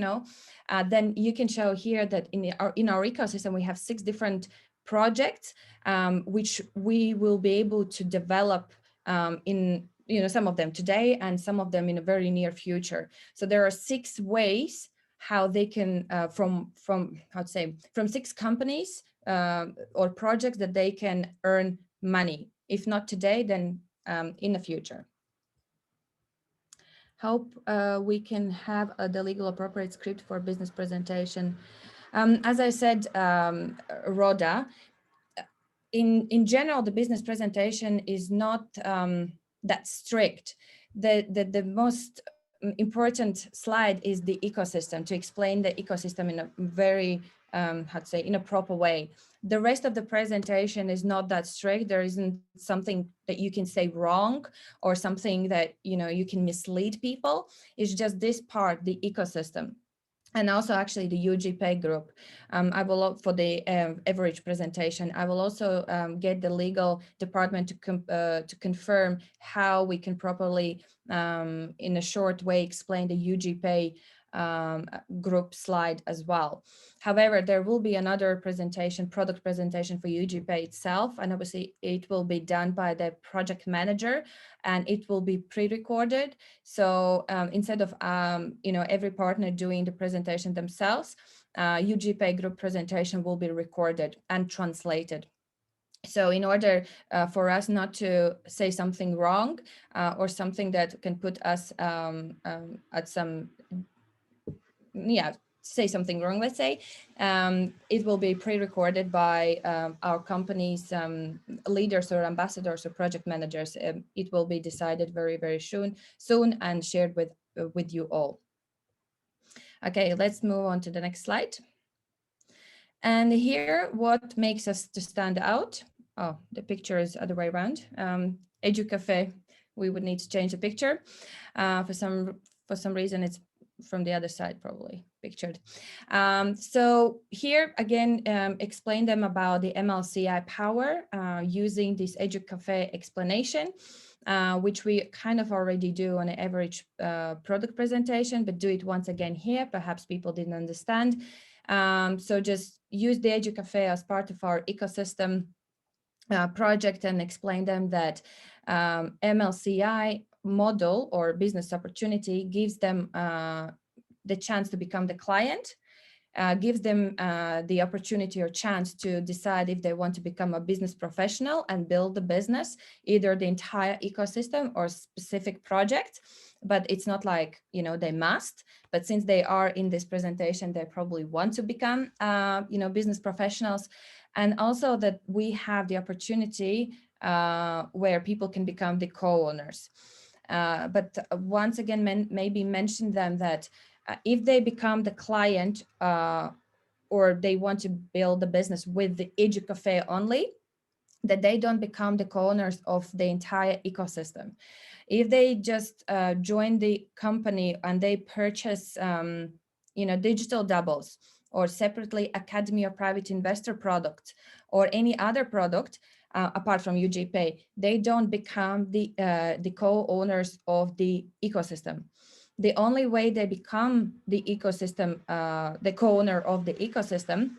then you can show here that in our ecosystem, we have 6 different projects, which we will be able to develop in, some of them today and some of them in a very near future. So there are 6 ways how they can, from 6 companies or projects that they can earn money. If not today, then in the future. Hope we can have the legal appropriate script for business presentation. As I said, Rhoda, in general, the business presentation is not that strict. the most important slide is the ecosystem, to explain the ecosystem in a very, how to say, in a proper way. The rest of the presentation is not that strict. There isn't something that you can say wrong or something that, you know, you can mislead people. It's just this part, the ecosystem. And also actually the UGPay Group. I will, for the Evorich presentation, I will also get the legal department to confirm how we can properly, in a short way, explain the UGPay group slide as well. However, there will be another presentation, product presentation for UGPay itself, and obviously it will be done by the project manager, and it will be pre-recorded. So instead of you know, every partner doing the presentation themselves, UGPay Group presentation will be recorded and translated. So in order for us not to say something wrong or something that can put us at some, say something wrong, let's say, it will be pre-recorded by our company's leaders or ambassadors or project managers. It will be decided very, very soon and shared with you all. Okay, let's move on to the next slide. And here, what makes us to stand out? Oh, the picture is other way around. EduCafe, we would need to change the picture. For some reason, it's from the other side, probably pictured. So here again, explain them about the MLCI power using this EduCafe explanation, which we kind of already do on an average product presentation, but do it once again here. Perhaps people didn't understand. So just use the EduCafe as part of our ecosystem project and explain them that MLCI model or business opportunity gives them the chance to become the client, gives them the opportunity or chance to decide if they want to become a business professional and build the business, either the entire ecosystem or specific project. But it's not like, you know, they must, but since they are in this presentation, they probably want to become, you know, business professionals. And also that we have the opportunity where people can become the co-owners. But once again, maybe mention them that if they become the client or they want to build a business with the EduCafe only, that they don't become the co-owners of the entire ecosystem. If they just join the company and they purchase, you know, digital doubles or separately academy or private investor product or any other product apart from UGPay, they don't become the co-owners of the ecosystem. The only way they become the ecosystem, the co-owner of the ecosystem,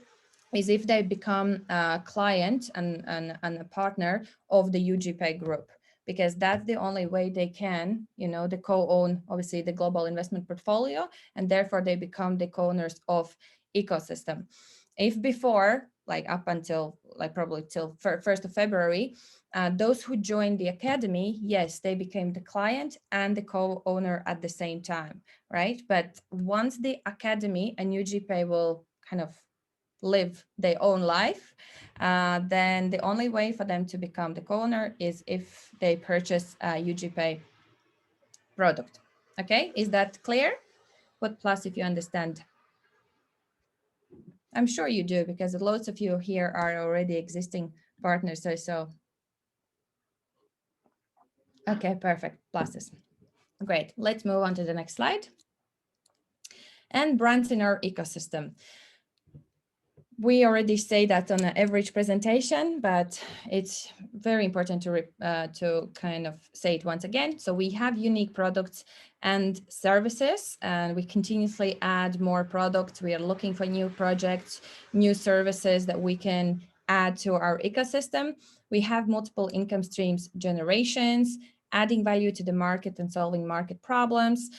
is if they become a client and a partner of the UGPay Group, because that's the only way they can, you know, the co-own, obviously, the global investment portfolio, and therefore they become the co-owners of ecosystem. If before, like up until like probably till 1st of February, those who joined the academy, yes, they became the client and the co-owner at the same time, right? But once the academy and UGPay will kind of live their own life, then the only way for them to become the co-owner is if they purchase a UGPay product. Okay, is that clear? Put plus if you understand. I'm sure you do, because lots of you here are already existing partners. So okay, perfect, pluses. Great, let's move on to the next slide. And brands in our ecosystem. We already say that on an average presentation, but it's very important to kind of say it once again. So we have unique products and services, and we continuously add more products. We are looking for new projects, new services that we can add to our ecosystem. We have multiple income streams generations, adding value to the market and solving market problems,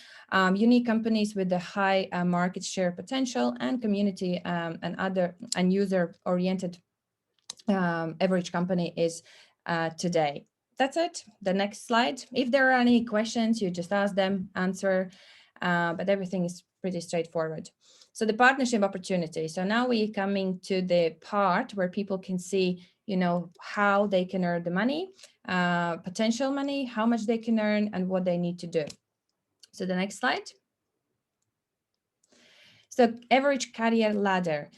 unique companies with the high market share potential, and community and user-oriented average company is today. That's it. The next slide. If there are any questions, you just ask them, answer, but everything is pretty straightforward. So the partnership opportunity. So now we're coming to the part where people can see how they can earn the money, potential money, how much they can earn, and what they need to do. So the next slide. So Evorich career ladder.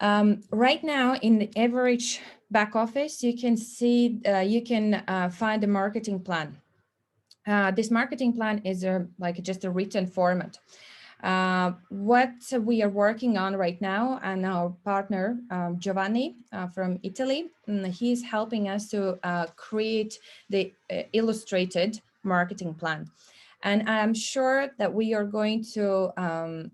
Right now in the Evorich back office, you can see, you can find a marketing plan. This marketing plan is like just a written format. What we are working on right now, and our partner Giovanni from Italy, he's helping us to create the illustrated marketing plan. And I'm sure that we are going to,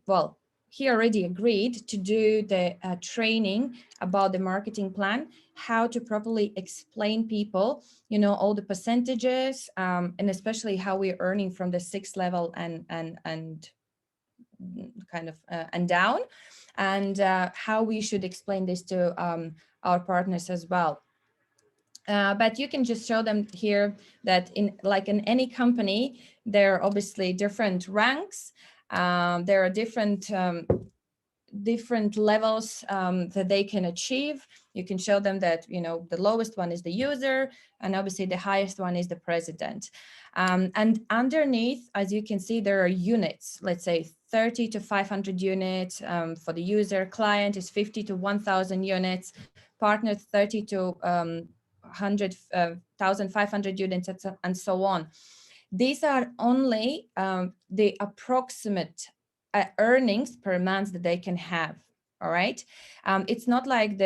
well, he already agreed to do the training about the marketing plan, how to properly explain people, all the percentages, and especially how we're earning from the 6th level and kind of and down, and how we should explain this to our partners as well. But you can just show them here that in any company, there are obviously different ranks. There are different levels that they can achieve. You can show them that, the lowest one is the user, and obviously the highest one is the president. And underneath, as you can see, there are units, let's say 30 to 500 units for the user. Client is 50 to 1,000 units. Partner 30 to 100,500 units, and so on. These are only the approximate earnings per month that they can have. All right. It's not like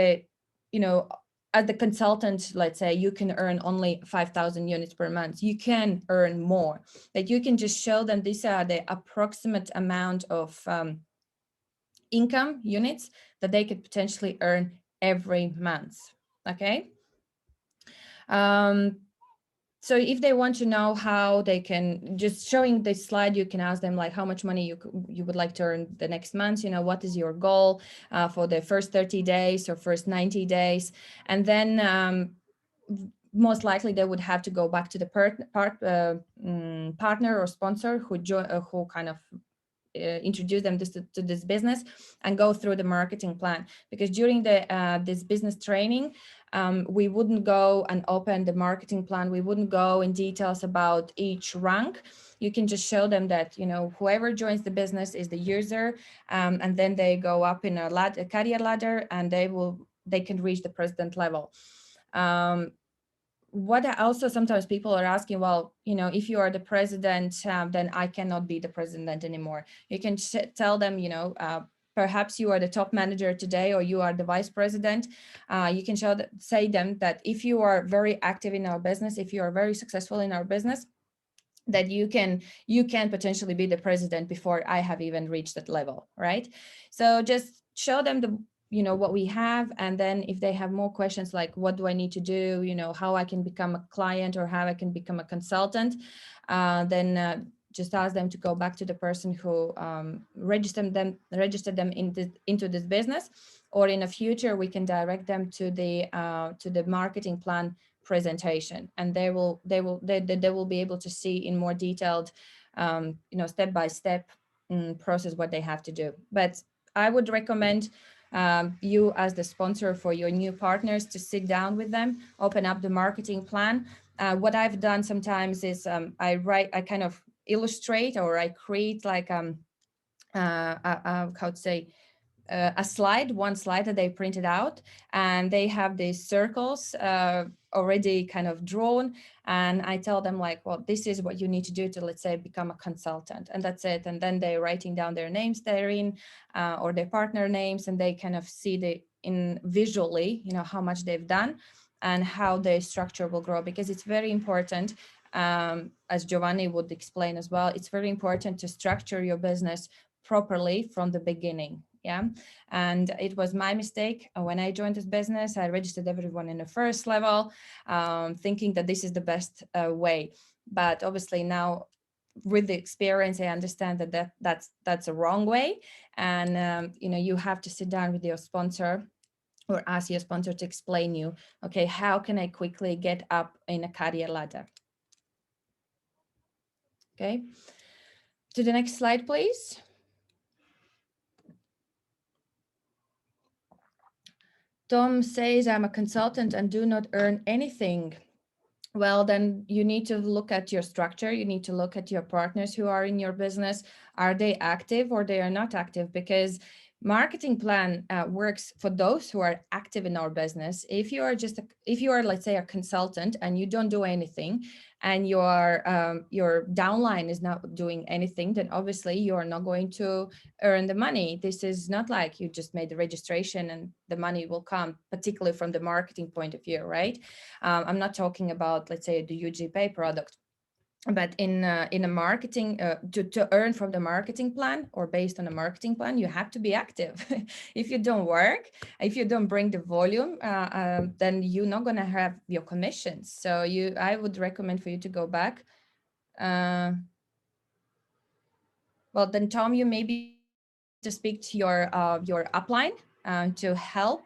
as the consultant, let's say you can earn only 5,000 units per month. You can earn more, but you can just show them these are the approximate amount of income units that they could potentially earn every month. Okay. So if they want to know how they can, just showing this slide, you can ask them like how much money you would like to earn the next month, what is your goal for the first 30 days or first 90 days. And then most likely they would have to go back to the partner or sponsor who kind of introduce them to this business and go through the marketing plan. Because during this business training, we wouldn't go and open the marketing plan. We wouldn't go in details about each rank. You can just show them that, whoever joins the business is the user, and then they go up in a career ladder, and they can reach the president level. What also sometimes people are asking, well, if you are the president, then I cannot be the president anymore. You can tell them, perhaps you are the top manager today, or you are the vice president. You can say them that if you are very active in our business, if you are very successful in our business, that you can potentially be the president before I have even reached that level, right? So just show them what we have, and then if they have more questions like what do I need to do, how I can become a client or how I can become a consultant, then just ask them to go back to the person who registered them into this business, or in the future we can direct them to the marketing plan presentation, and they will be able to see in more detailed step by step process what they have to do. But I would recommend you as the sponsor for your new partners to sit down with them, open up the marketing plan. What I've done sometimes is I kind of illustrate, or I create like how to say one slide that they printed out, and they have these circles already kind of drawn, and I tell them like, well, this is what you need to do to, let's say, become a consultant, and that's it. And then they're writing down their names therein, or their partner names, and they kind of see visually, how much they've done and how the structure will grow. Because it's very important, as Giovanni would explain as well, it's very important to structure your business properly from the beginning. Yeah. And it was my mistake. When I joined this business, I registered everyone in the first level, thinking that this is the best way. But obviously now with the experience, I understand that's a wrong way. And, you have to sit down with your sponsor or ask your sponsor to explain you, okay, how can I quickly get up in a career ladder? Okay. To the next slide, please. Tom says, I'm a consultant and do not earn anything. Well, then you need to look at your structure. You need to look at your partners who are in your business. Are they active or they are not active? Because marketing plan works for those who are active in our business. If you are if you are, let's say, a consultant and you don't do anything, and your downline is not doing anything, then obviously you are not going to earn the money. This is not like you just made the registration and the money will come, particularly from the marketing point of view, right? I'm not talking about, let's say, the UGPay product, but in a marketing, to earn from the marketing plan or based on a marketing plan, you have to be active. If you don't work, if you don't bring the volume, then you're not going to have your commissions. So I would recommend for you to go back. Well, then Tom, you maybe need to speak to your upline to help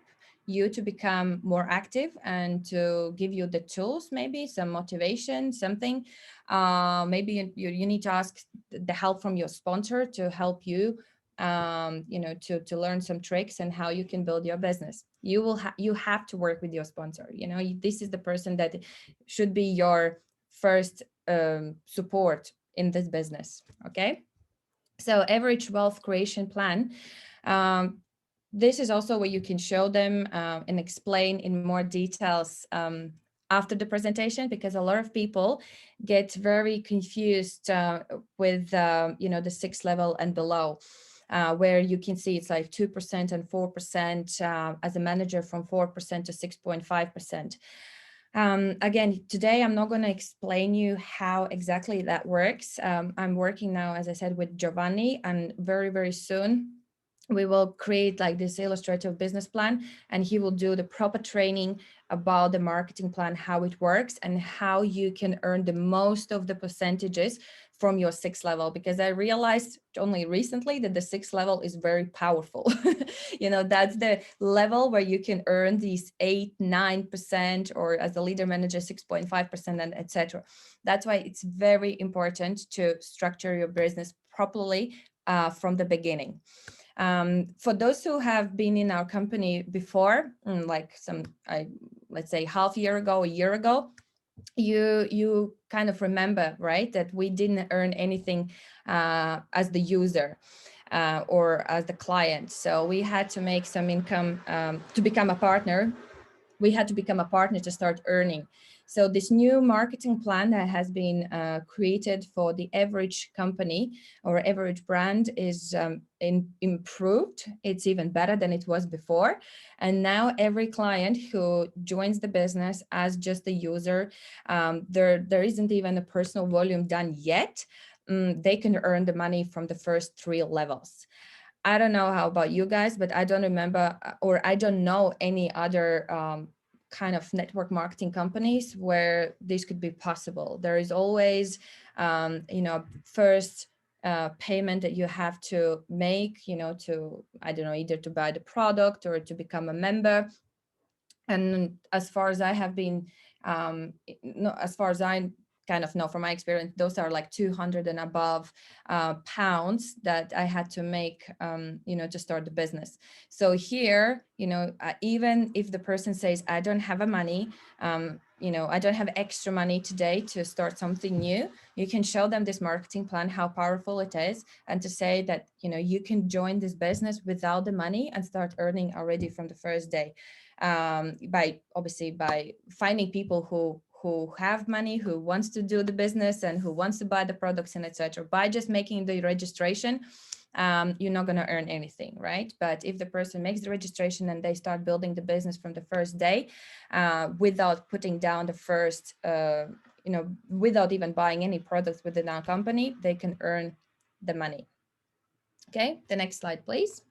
you to become more active and to give you the tools, maybe some motivation, something. Maybe you need to ask the help from your sponsor to help you, to learn some tricks and how you can build your business. You have to work with your sponsor. This is the person that should be your first support in this business. Okay. So average wealth creation plan. This is also where you can show them and explain in more details after the presentation, because a lot of people get very confused with the 6th level and below, where you can see it's like 2% and 4% as a manager, from 4% to 6.5%. Again, today I'm not going to explain you how exactly that works. I'm working now, as I said, with Giovanni, and very, very soon we will create like this illustrative business plan, and he will do the proper training about the marketing plan, how it works and how you can earn the most of the percentages from your 6th level, because I realized only recently that the 6th level is very powerful. That's the level where you can earn these 8-9%, or as a leader manager 6.5%, and etc. That's why it's very important to structure your business properly from the beginning. For those who have been in our company before, like let's say half a year ago, a year ago, you kind of remember, right, that we didn't earn anything as the user or as the client. So we had to make some income to become a partner. We had to become a partner to start earning. So this new marketing plan that has been created for the Evorich company or Evorich brand is improved. It's even better than it was before. And now every client who joins the business as just a user, there isn't even a personal volume done yet. They can earn the money from the first 3 levels. I don't know how about you guys, but I don't remember, or I don't know any other kind of network marketing companies where this could be possible. There is always, first payment that you have to make, to, I don't know, either to buy the product or to become a member. And as far as I have been, as far as I kind of know from my experience, those are like 200 and above pounds that I had to make, to start the business. So here, even if the person says, I don't have a money, I don't have extra money today to start something new, you can show them this marketing plan, how powerful it is, and to say that, you can join this business without the money and start earning already from the first day. By finding people who have money, who wants to do the business and who wants to buy the products and etc. By just making the registration, you're not going to earn anything, right? But if the person makes the registration and they start building the business from the first day, without putting down the first, without even buying any products within our company, they can earn the money. Okay, the next slide, please.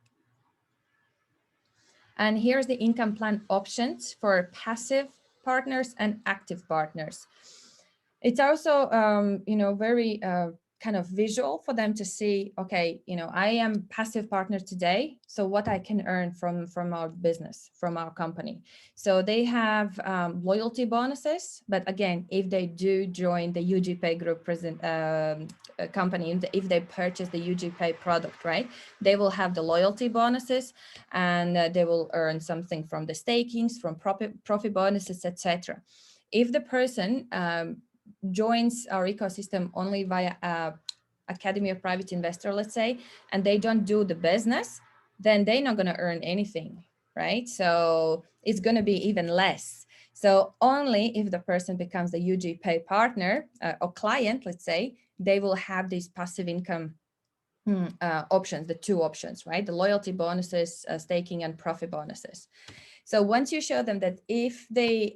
And here's the income plan options for passive partners and active partners. It's also, very kind of visual for them to see, okay, I am passive partner today, so what I can earn from our business, from our company. So they have loyalty bonuses, but again, if they do join the UGPay Group company, if they purchase the UGPay product, right, they will have the loyalty bonuses, and they will earn something from the stakings, from profit bonuses, etc. If the person joins our ecosystem only via Academy of Private Investor, let's say, and they don't do the business, then they're not going to earn anything, right? So it's going to be even less. So only if the person becomes the UGPay partner or client, let's say, they will have these passive income options, the two options, right? The loyalty bonuses, staking, and profit bonuses. So once you show them that if they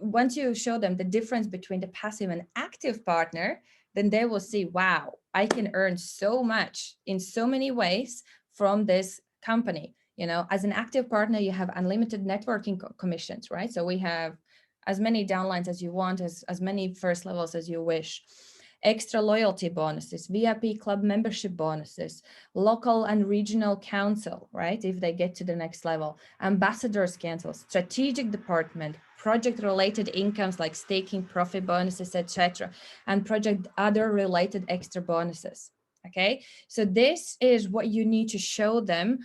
once you show them the difference between the passive and active partner, then they will see, wow, I can earn so much in so many ways from this company. As an active partner, you have unlimited networking commissions, right? So we have as many downlines as you want, as many first levels as you wish. Extra loyalty bonuses, VIP club membership bonuses, local and regional council, right? If they get to the next level, ambassadors council, strategic department, project related incomes like staking, profit bonuses, etc., and project other related extra bonuses. Okay, so this is what you need to show them.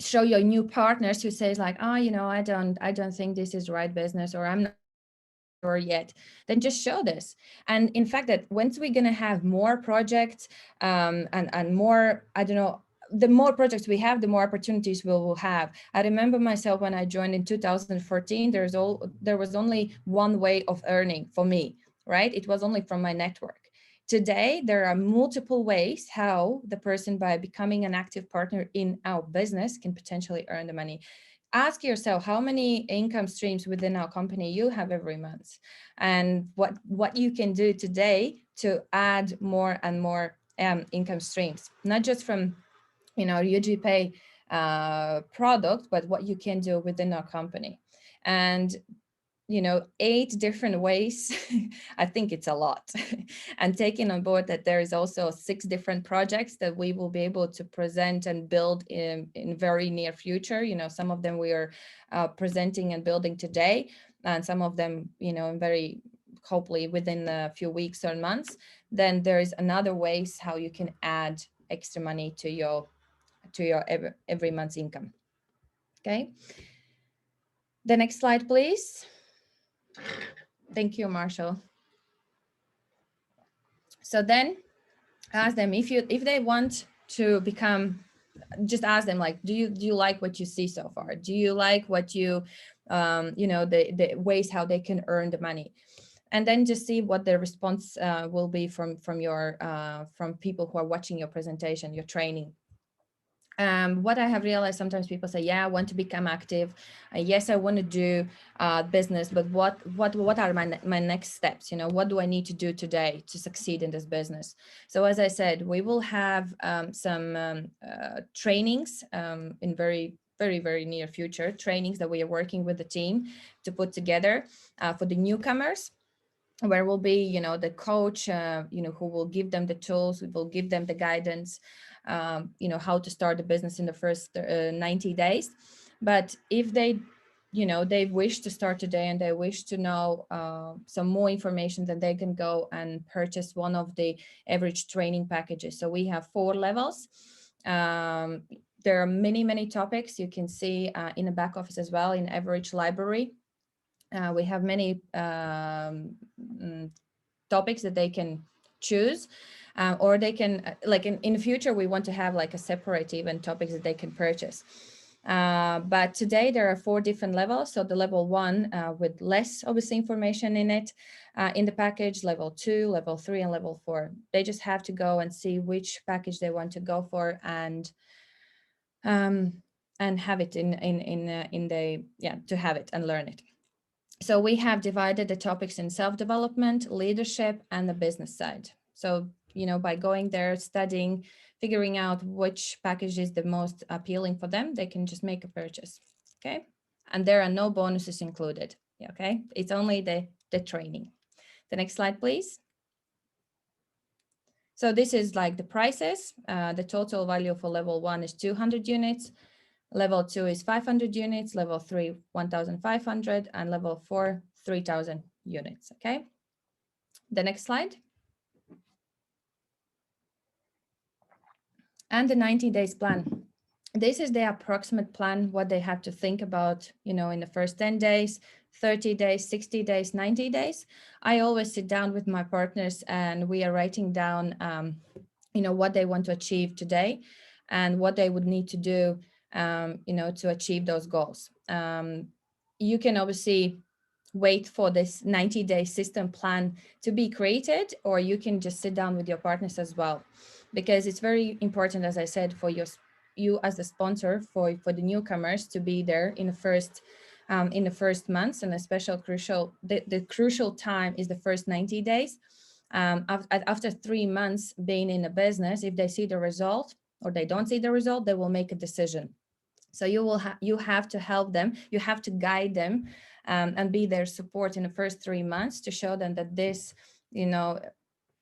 Show your new partners who says like, oh, I don't think this is the right business, or I'm not sure yet. Then just show this. And in fact, that once we're going to have more projects and more, I don't know, the more projects we have, the more opportunities we will have. I remember myself when I joined in 2014, there was only one way of earning for me, right? It was only from my network. Today, there are multiple ways how the person, by becoming an active partner in our business, can potentially earn the money. Ask yourself how many income streams within our company you have every month, and what you can do today to add more and more income streams, not just from UGPay product, but what you can do within our company. And 8 different ways, I think it's a lot. And taking on board that there is also 6 different projects that we will be able to present and build in very near future. Some of them we are presenting and building today, and some of them, very hopefully within a few weeks or months. Then there is another ways how you can add extra money to your every month's income. Okay. The next slide, please. Thank you, Marshall. So then ask them if they want to become, just ask them like, do you like what you see so far? Do you like what you, the ways how they can earn the money? And then just see what the response will be from people who are watching your presentation, your training. What I have realized, sometimes people say, yeah, I want to become active. Yes, I want to do business, but what are my next steps? What do I need to do today to succeed in this business? So as I said, we will have some trainings in very, very near future, trainings that we are working with the team to put together for the newcomers, where will be, the coach, who will give them the tools, who will give them the guidance, how to start the business in the first 90 days. But if they, they wish to start today and they wish to know some more information, then they can go and purchase one of the Evorich training packages. So we have 4 levels. There are many topics you can see in the back office as well, in Evorich library. We have many topics that they can choose, or they can, like in the future, we want to have like a separate even topics that they can purchase. But today there are 4 different levels. So the level 1 with less obviously information in it, in the package, level 2, level 3, and level 4. They just have to go and see which package they want to go for, and have it to have it and learn it. So we have divided the topics in self-development, leadership, and the business side. So, by going there, studying, figuring out which package is the most appealing for them, they can just make a purchase. Okay. And there are no bonuses included. Okay. It's only the training. The next slide, please. So this is like the prices. The total value for level 1 is 200 units. Level 2 is 500 units, level 3, 1,500, and level 4, 3,000 units, okay? The next slide. And the 90 days plan. This is the approximate plan, what they have to think about, you know, in the first 10 days, 30 days, 60 days, 90 days. I always sit down with my partners and we are writing down, you know, what they want to achieve today and what they would need to do, you know, to achieve those goals. You can obviously wait for this 90-day system plan to be created, or you can just sit down with your partners as well, because it's very important, as I said, for you as the sponsor for the newcomers to be there in the first months, and the crucial time is the first 90 days. After 3 months being in a business, if they see the result or they don't see the result, they will make a decision. So you have to help them, you have to guide them, and be their support in the first 3 months to show them that this, you know,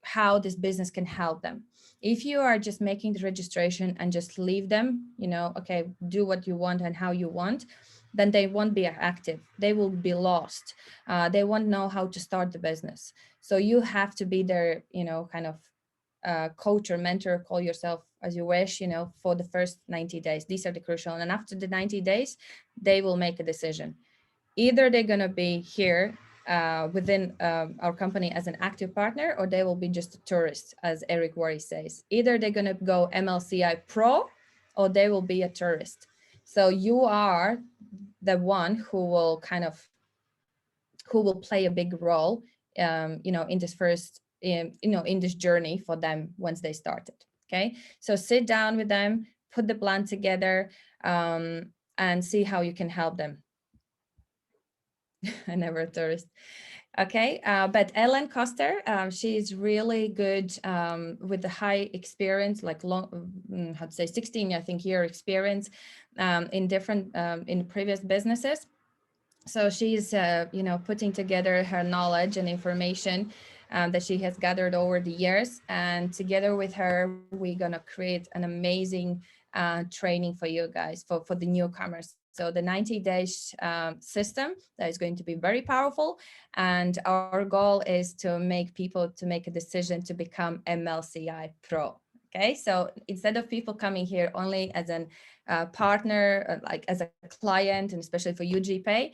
how this business can help them. If you are just making the registration and just leave them, you know, okay, do what you want and how you want, then they won't be active. They will be lost. They won't know how to start the business. So you have to be their, you know, kind of coach or mentor, call yourself as you wish, you know, for the first 90 days. These are the crucial. And after the 90 days, they will make a decision. Either they're going to be here within our company as an active partner, or they will be just a tourist, as Eric Worre says. Either they're going to go MLCI Pro, or they will be a tourist. So you are the one who will play a big role, you know, in this first, you know, in this journey for them once they started. Okay, so sit down with them, put the plan together, and see how you can help them. I never a tourist. Okay, but Ellen Coster, she is really good with the high experience, like long, how to say, 16, I think, year experience in different, in previous businesses. So she's, you know, putting together her knowledge and information that she has gathered over the years. And together with her, we're going to create an amazing training for you guys, for the newcomers. So the 90-day system that is going to be very powerful. And our goal is to make people to make a decision to become MLCI Pro. Okay, so instead of people coming here only as an partner, like as a client, and especially for UGPay,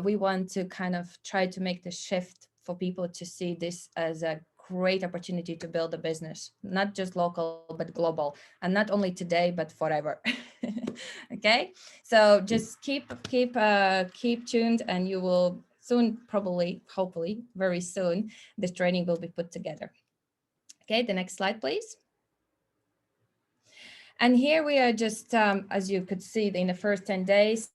we want to kind of try to make the shift for people to see this as a great opportunity to build a business, not just local, but global, and not only today, but forever. Okay, so just keep tuned, and you will soon, probably, hopefully, very soon, this training will be put together. Okay, the next slide, please. And here we are just, as you could see, in the first 10 days,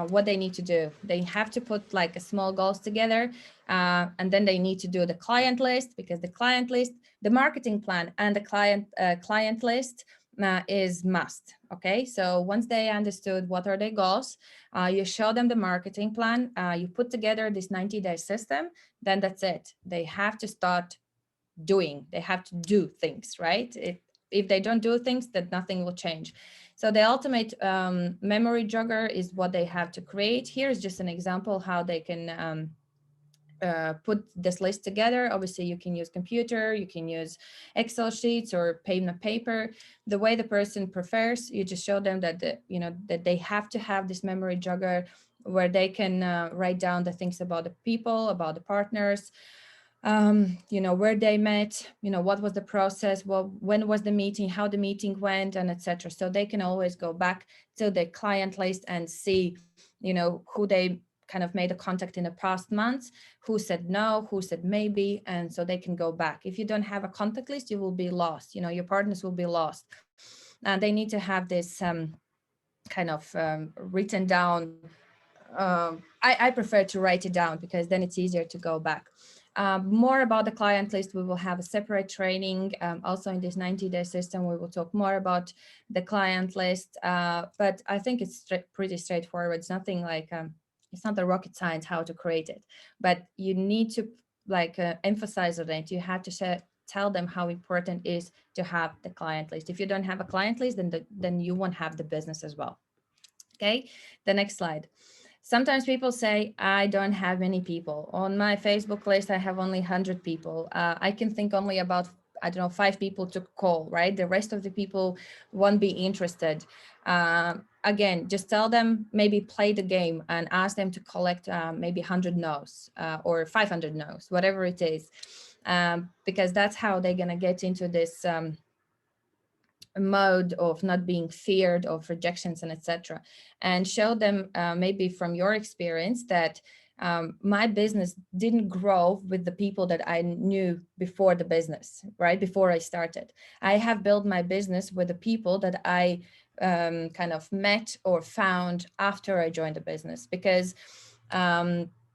what they need to do. They have to put like a small goals together, and then they need to do the client list, because the client list, the marketing plan, and the client list is must. Okay, so once they understood what are their goals, you show them the marketing plan, you put together this 90-day system, then that's it. They have to start doing. They have to do things, right? If they don't do things, then nothing will change. So the ultimate memory jogger is what they have to create. Here is just an example how they can put this list together. Obviously, you can use computer, you can use Excel sheets or pen and paper. The way the person prefers, you just show them that that they have to have this memory jogger where they can write down the things about the people, about the partners, where they met, what was the process, when was the meeting, how the meeting went, and etc. So they can always go back to the client list and see, who they kind of made a contact in the past months, who said no, who said maybe, and so they can go back. If you don't have a contact list, you will be lost. Your partners will be lost. And they need to have this written down. I prefer to write it down because then it's easier to go back. More about the client list, we will have a separate training. Also in this 90-day system, we will talk more about the client list, but I think it's pretty straightforward. It's nothing like, it's not a rocket science how to create it, but you need to emphasize on it. You have to tell them how important it is to have the client list. If you don't have a client list, then you won't have the business as well. Okay, the next slide. Sometimes people say, I don't have many people. On my Facebook list, I have only 100 people. I can think only about, I don't know, 5 people to call, right? The rest of the people won't be interested. Again, just tell them, maybe play the game and ask them to collect maybe 100 no's or 500 no's, whatever it is. Because that's how they're going to get into this mode of not being feared of rejections and etc. And show them maybe from your experience that my business didn't grow with the people that I knew before the business, right? Before I started. I have built my business with the people that I kind of met or found after I joined the business, because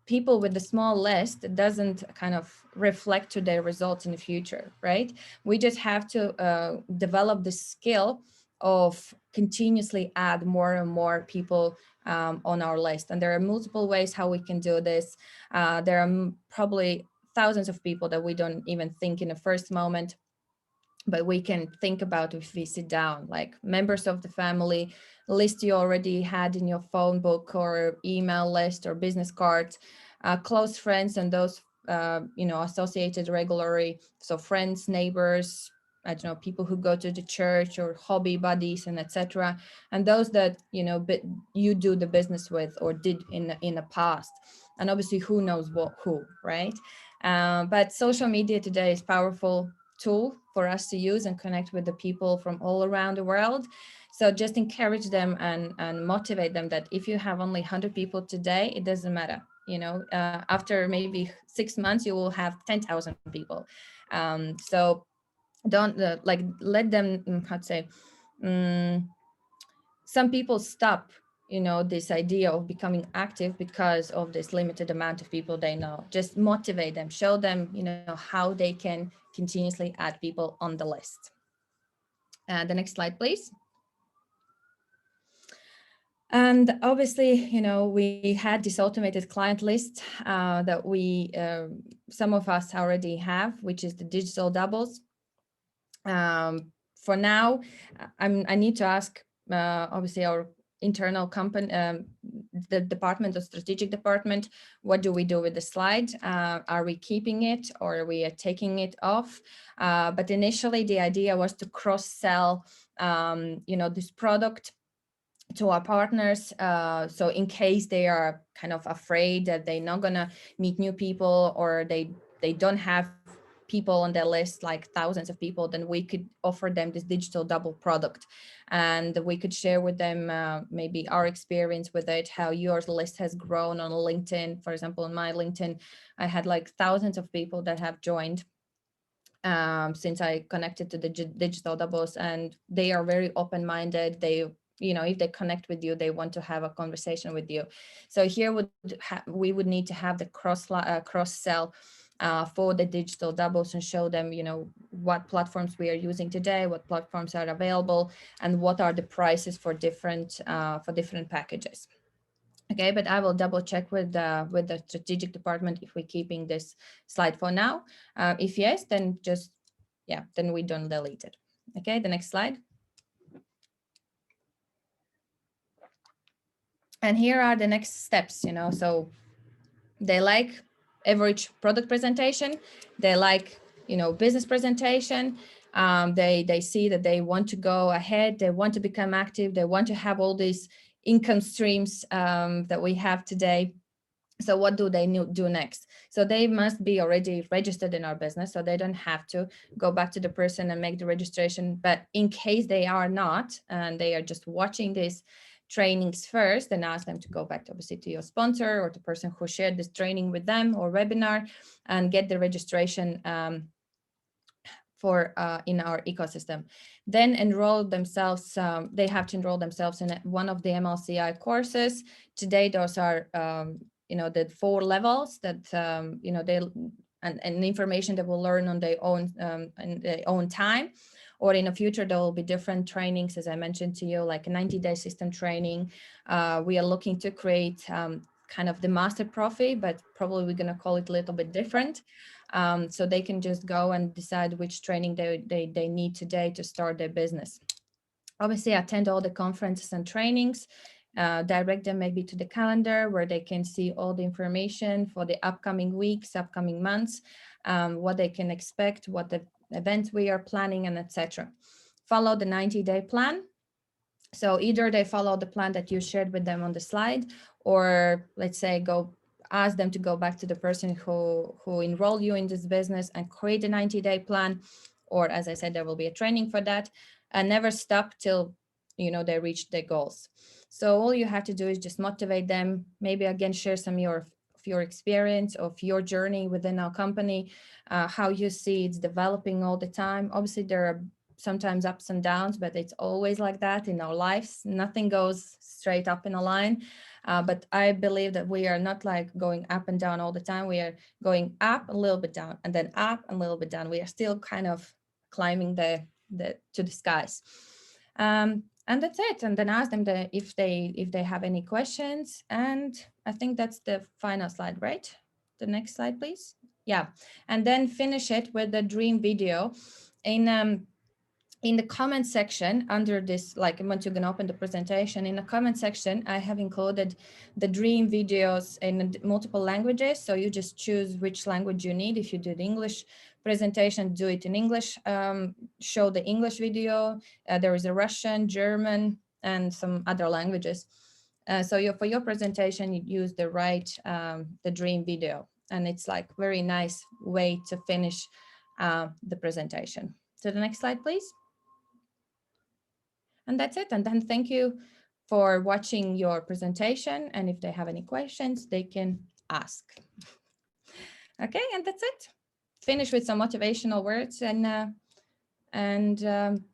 people with the small list doesn't kind of reflect to their results in the future, right? We just have to develop the skill of continuously add more and more people on our list. And there are multiple ways how we can do this. There are probably thousands of people that we don't even think in the first moment, but we can think about if we sit down, like members of the family, list you already had in your phone book or email list or business cards, close friends and those associated regularly. So friends, neighbors, I don't know, people who go to the church or hobby buddies and etc. And those that you do the business with or did in the past. And obviously, who knows who, right? But social media today is powerful tool for us to use and connect with the people from all around the world. So just encourage them and motivate them that if you have only 100 people today, it doesn't matter. After maybe 6 months, you will have 10,000 people. So don't let them, how to say, some people stop this idea of becoming active because of this limited amount of people they know. Just motivate them, show them how they can continuously add people on the list. The next slide, please. And obviously, we had this automated client list that we some of us already have, which is the digital doubles. For now, I need to ask obviously our internal company, the department, the strategic department, what do we do with the slide? Are we keeping it or are we taking it off? But initially the idea was to cross-sell, this product to our partners. So in case they are kind of afraid that they're not gonna meet new people or they don't have people on their list, like thousands of people, then we could offer them this digital double product. And we could share with them maybe our experience with it, how your list has grown on LinkedIn. For example, on my LinkedIn, I had like thousands of people that have joined since I connected to the digital doubles, and they are very open-minded. They if they connect with you, they want to have a conversation with you. So here we would need to have the cross-sell for the digital doubles and show them, what platforms we are using today, what platforms are available, and what are the prices for different packages. Okay, but I will double check with the strategic department if we're keeping this slide for now. If yes, then then we don't delete it. Okay, the next slide. And here are the next steps, so they like Evorich product presentation, they like, business presentation, they see that they want to go ahead, they want to become active, they want to have all these income streams that we have today. So what do they do next? So they must be already registered in our business, so they don't have to go back to the person and make the registration. But in case they are not, and they are just watching this trainings first, then ask them to go back obviously to your sponsor or the person who shared this training with them or webinar and get the registration for in our ecosystem. Then enroll themselves, they have to enroll themselves in one of the MLCI courses. Today, those are, the 4 levels that, they and information that will learn on their own time. Or in the future, there will be different trainings, as I mentioned to you, like a 90-day system training. We are looking to create kind of the master profi, but probably we're going to call it a little bit different. So they can just go and decide which training they need today to start their business. Obviously, attend all the conferences and trainings, direct them maybe to the calendar where they can see all the information for the upcoming weeks, upcoming months, what they can expect, what the events we are planning, and etc. Follow the 90-day plan. So either they follow the plan that you shared with them on the slide, or let's say ask them to go back to the person who enrolled you in this business and create a 90-day plan. Or as I said, there will be a training for that, and never stop till they reach their goals. So all you have to do is just motivate them, maybe again share some of your experience of your journey within our company, how you see it's developing all the time. Obviously there are sometimes ups and downs, but it's always like that in our lives. Nothing goes straight up in a line. But I believe that we are not like going up and down all the time. We are going up a little bit down and then up a little bit down. We are still kind of climbing to the skies. And that's it. And then ask them if they have any questions. And I think that's the final slide, right? The next slide, please. Yeah. And then finish it with the dream video. In the comment section under this, like once you're going to open the presentation, in the comment section, I have included the dream videos in multiple languages. So you just choose which language you need. If you do the English presentation, do it in English, show the English video. There is a Russian, German, and some other languages. So for your presentation, you use the dream video. And it's like very nice way to finish the presentation. So the next slide, please. And that's it. And then thank you for watching your presentation. And if they have any questions, they can ask. Okay, and that's it. Finish with some motivational words and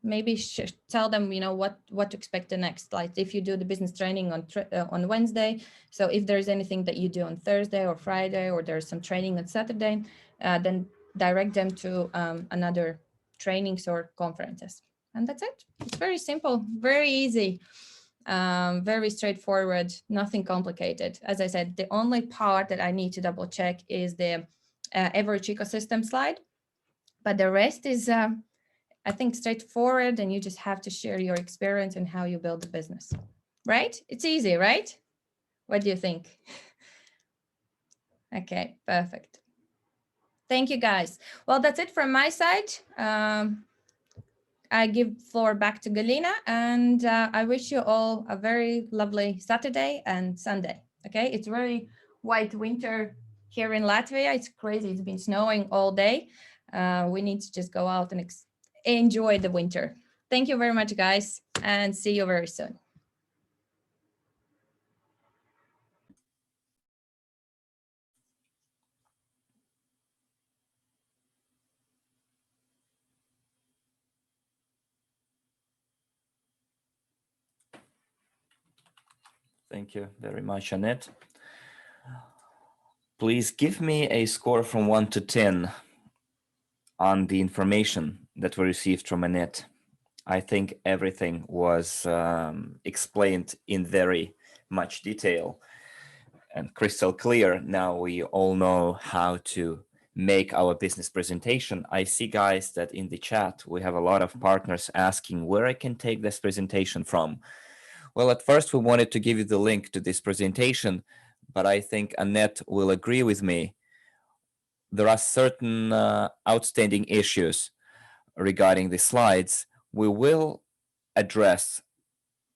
maybe tell them, what to expect the next. Like if you do the business training on Wednesday, so if there's anything that you do on Thursday or Friday, or there's some training on Saturday, then direct them to another trainings or conferences. And that's it. It's very simple, very easy, very straightforward, nothing complicated. As I said, the only part that I need to double check is the Evorich ecosystem slide, but the rest is, I think, straightforward, and you just have to share your experience and how you build the business, right? It's easy, right? What do you think? Okay, perfect. Thank you, guys. Well, that's it from my side. I give floor back to Galina, and I wish you all a very lovely Saturday and Sunday. Okay, it's very white winter here in Latvia. It's crazy. It's been snowing all day. We need to just go out and enjoy the winter. Thank you very much, guys, and see you very soon. Thank you very much, Anete. Please give me a score from 1 to 10 on the information that we received from Anete. I think everything was explained in very much detail and crystal clear. Now we all know how to make our business presentation. I see, guys, that in the chat, we have a lot of partners asking where I can take this presentation from. Well, at first we wanted to give you the link to this presentation, but I think Anete will agree with me. There are certain outstanding issues regarding the slides. We will address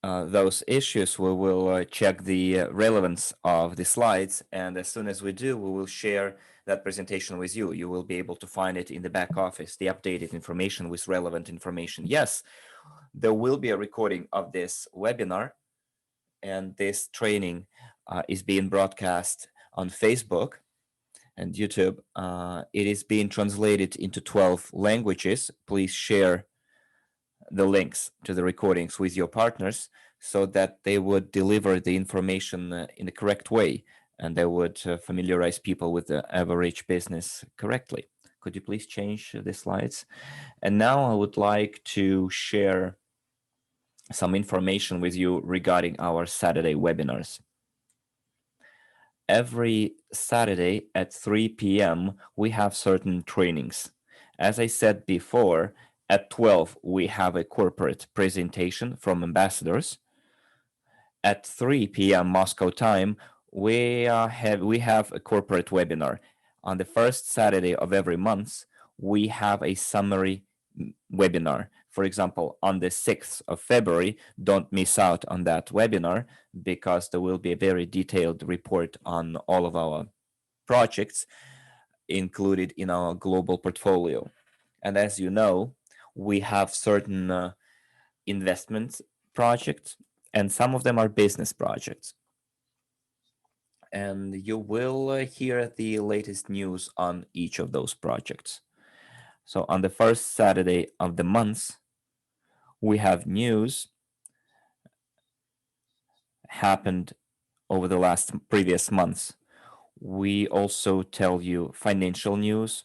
those issues. We will check the relevance of the slides, and as soon as we do, we will share that presentation with you. You will be able to find it in the back office, the updated information with relevant information. Yes, there will be a recording of this webinar, and this training is being broadcast on Facebook and YouTube. It is being translated into 12 languages. Please share the links to the recordings with your partners so that they would deliver the information in the correct way, and they would familiarize people with the Evorich business correctly. Could you please change the slides? And now I would like to share some information with you regarding our Saturday webinars. every Saturday at 3 p.m., we have certain trainings. As I said before, at 12, we have a corporate presentation from Ambassadors. At 3 p.m. Moscow time, we have a corporate webinar. On the first Saturday of every month, we have a summary webinar. For example, on the 6th of February, don't miss out on that webinar because there will be a very detailed report on all of our projects included in our global portfolio. And as you know, we have certain investment projects, and some of them are business projects. And you will hear the latest news on each of those projects. So on the first Saturday of the month, we have news happened over the previous months. We also tell you financial news,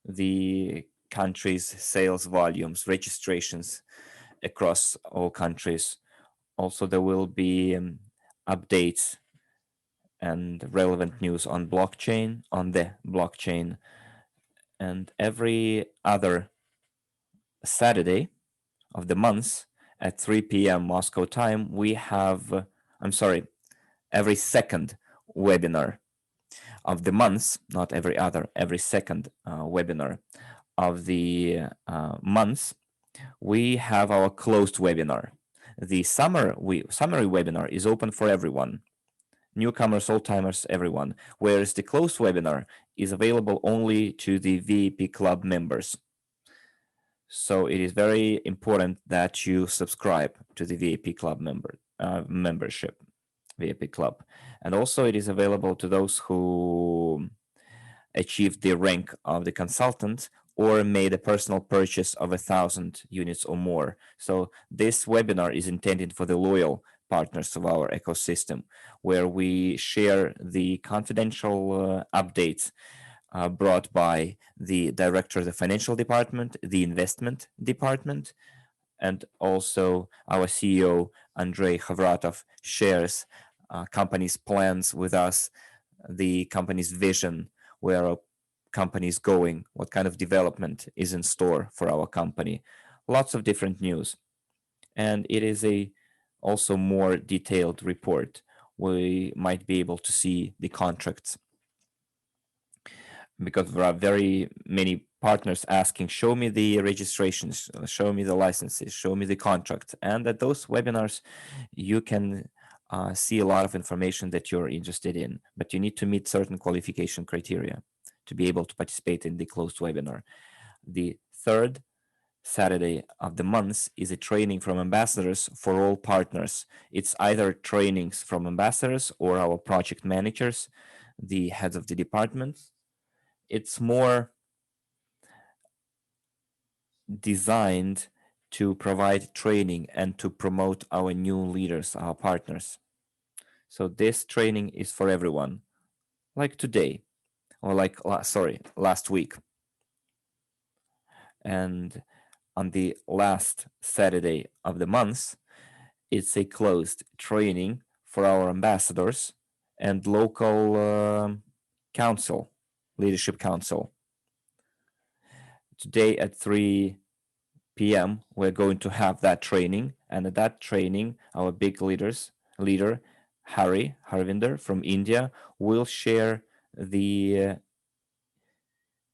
the country's sales volumes, registrations across all countries. Also, there will be updates and relevant news on the blockchain. And every other Saturday of the month at 3 p.m. Moscow time, we have, every second webinar of the month, not every other, every second webinar of the month, we have our closed webinar. The summary webinar is open for everyone, newcomers, old-timers, everyone, whereas the closed webinar is available only to the VIP Club members. So it is very important that you subscribe to the VIP Club membership, VIP Club. And also it is available to those who achieved the rank of the consultant or made a personal purchase of 1,000 units or more. So this webinar is intended for the loyal partners of our ecosystem, where we share the confidential updates brought by the director of the financial department, the investment department, and also our CEO, Andrey shares company's plans with us, the company's vision, where our company is going, what kind of development is in store for our company. Lots of different news. And it is a also more detailed report. We might be able to see the contracts, because there are very many partners asking, show me the registrations, show me the licenses, show me the contract. And at those webinars, you can see a lot of information that you're interested in, but you need to meet certain qualification criteria to be able to participate in the closed webinar. The third Saturday of the month is a training from Ambassadors for all partners. It's either trainings from Ambassadors or our project managers, the heads of the departments. It's more designed to provide training and to promote our new leaders, our partners. So this training is for everyone, like today, or like, last week. And on the last Saturday of the month, it's a closed training for our ambassadors and local council, leadership council. Today at 3 p.m., we're going to have that training. And at that training, our big leader, Harvinder from India, will share the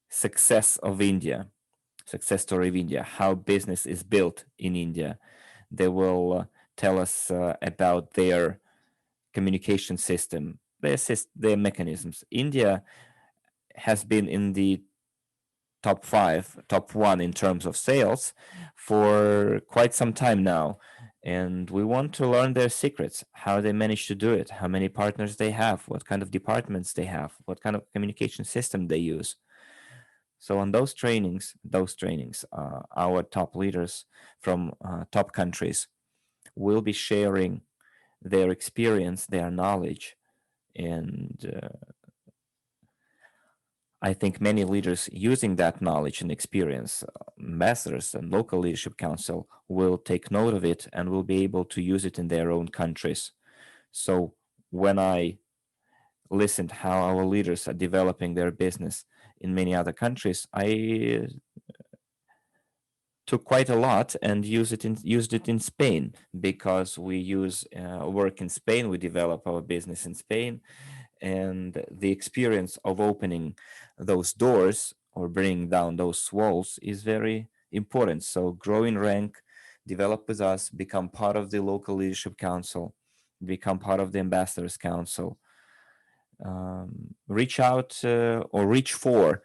success story of India, how business is built in India. They will tell us about their communication system, their mechanisms. India has been in the top 1 in terms of sales for quite some time now. And we want to learn their secrets, how they manage to do it, how many partners they have, what kind of departments they have, what kind of communication system they use. So on those trainings, our top leaders from top countries will be sharing their experience, their knowledge, and I think many leaders using that knowledge and experience, ambassadors and local leadership council, will take note of it and will be able to use it in their own countries. So when I listened how our leaders are developing their business in many other countries, I took quite a lot and used it in Spain, because we use work in Spain. We develop our business in Spain, and the experience of opening those doors or bringing down those walls is very important. So grow in rank, develop with us, become part of the local leadership council, become part of the ambassadors council, reach out or reach for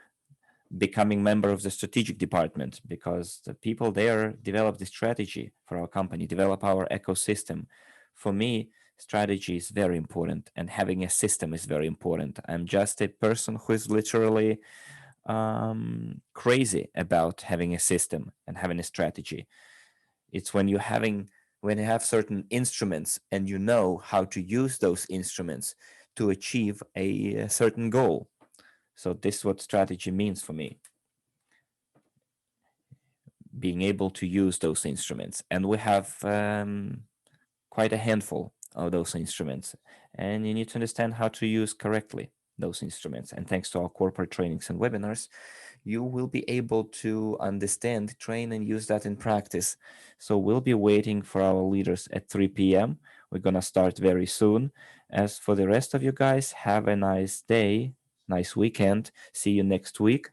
becoming member of the strategic department, because the people there develop the strategy for our company, develop our ecosystem. For me, strategy is very important, and having a system is very important. I'm just a person who is literally crazy about having a system and having a strategy. It's when you have certain instruments and you know how to use those instruments to achieve a certain goal. So this is what strategy means for me, being able to use those instruments. And we have quite a handful of those instruments, and you need to understand how to use correctly those instruments. And thanks to our corporate trainings and webinars, you will be able to understand, train, and use that in practice. So we'll be waiting for our leaders at 3 p.m. We're going to start very soon. As for the rest of you guys, have a nice day, nice weekend. See you next week.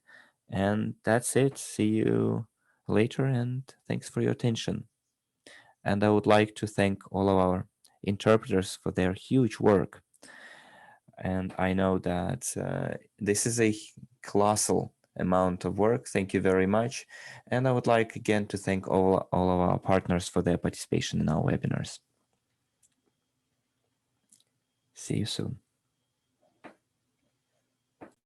And that's it. See you later, and thanks for your attention. And I would like to thank all of our interpreters for their huge work. And I know that this is a colossal amount of work. Thank you very much. And I would like again to thank all of our partners for their participation in our webinars. See you soon.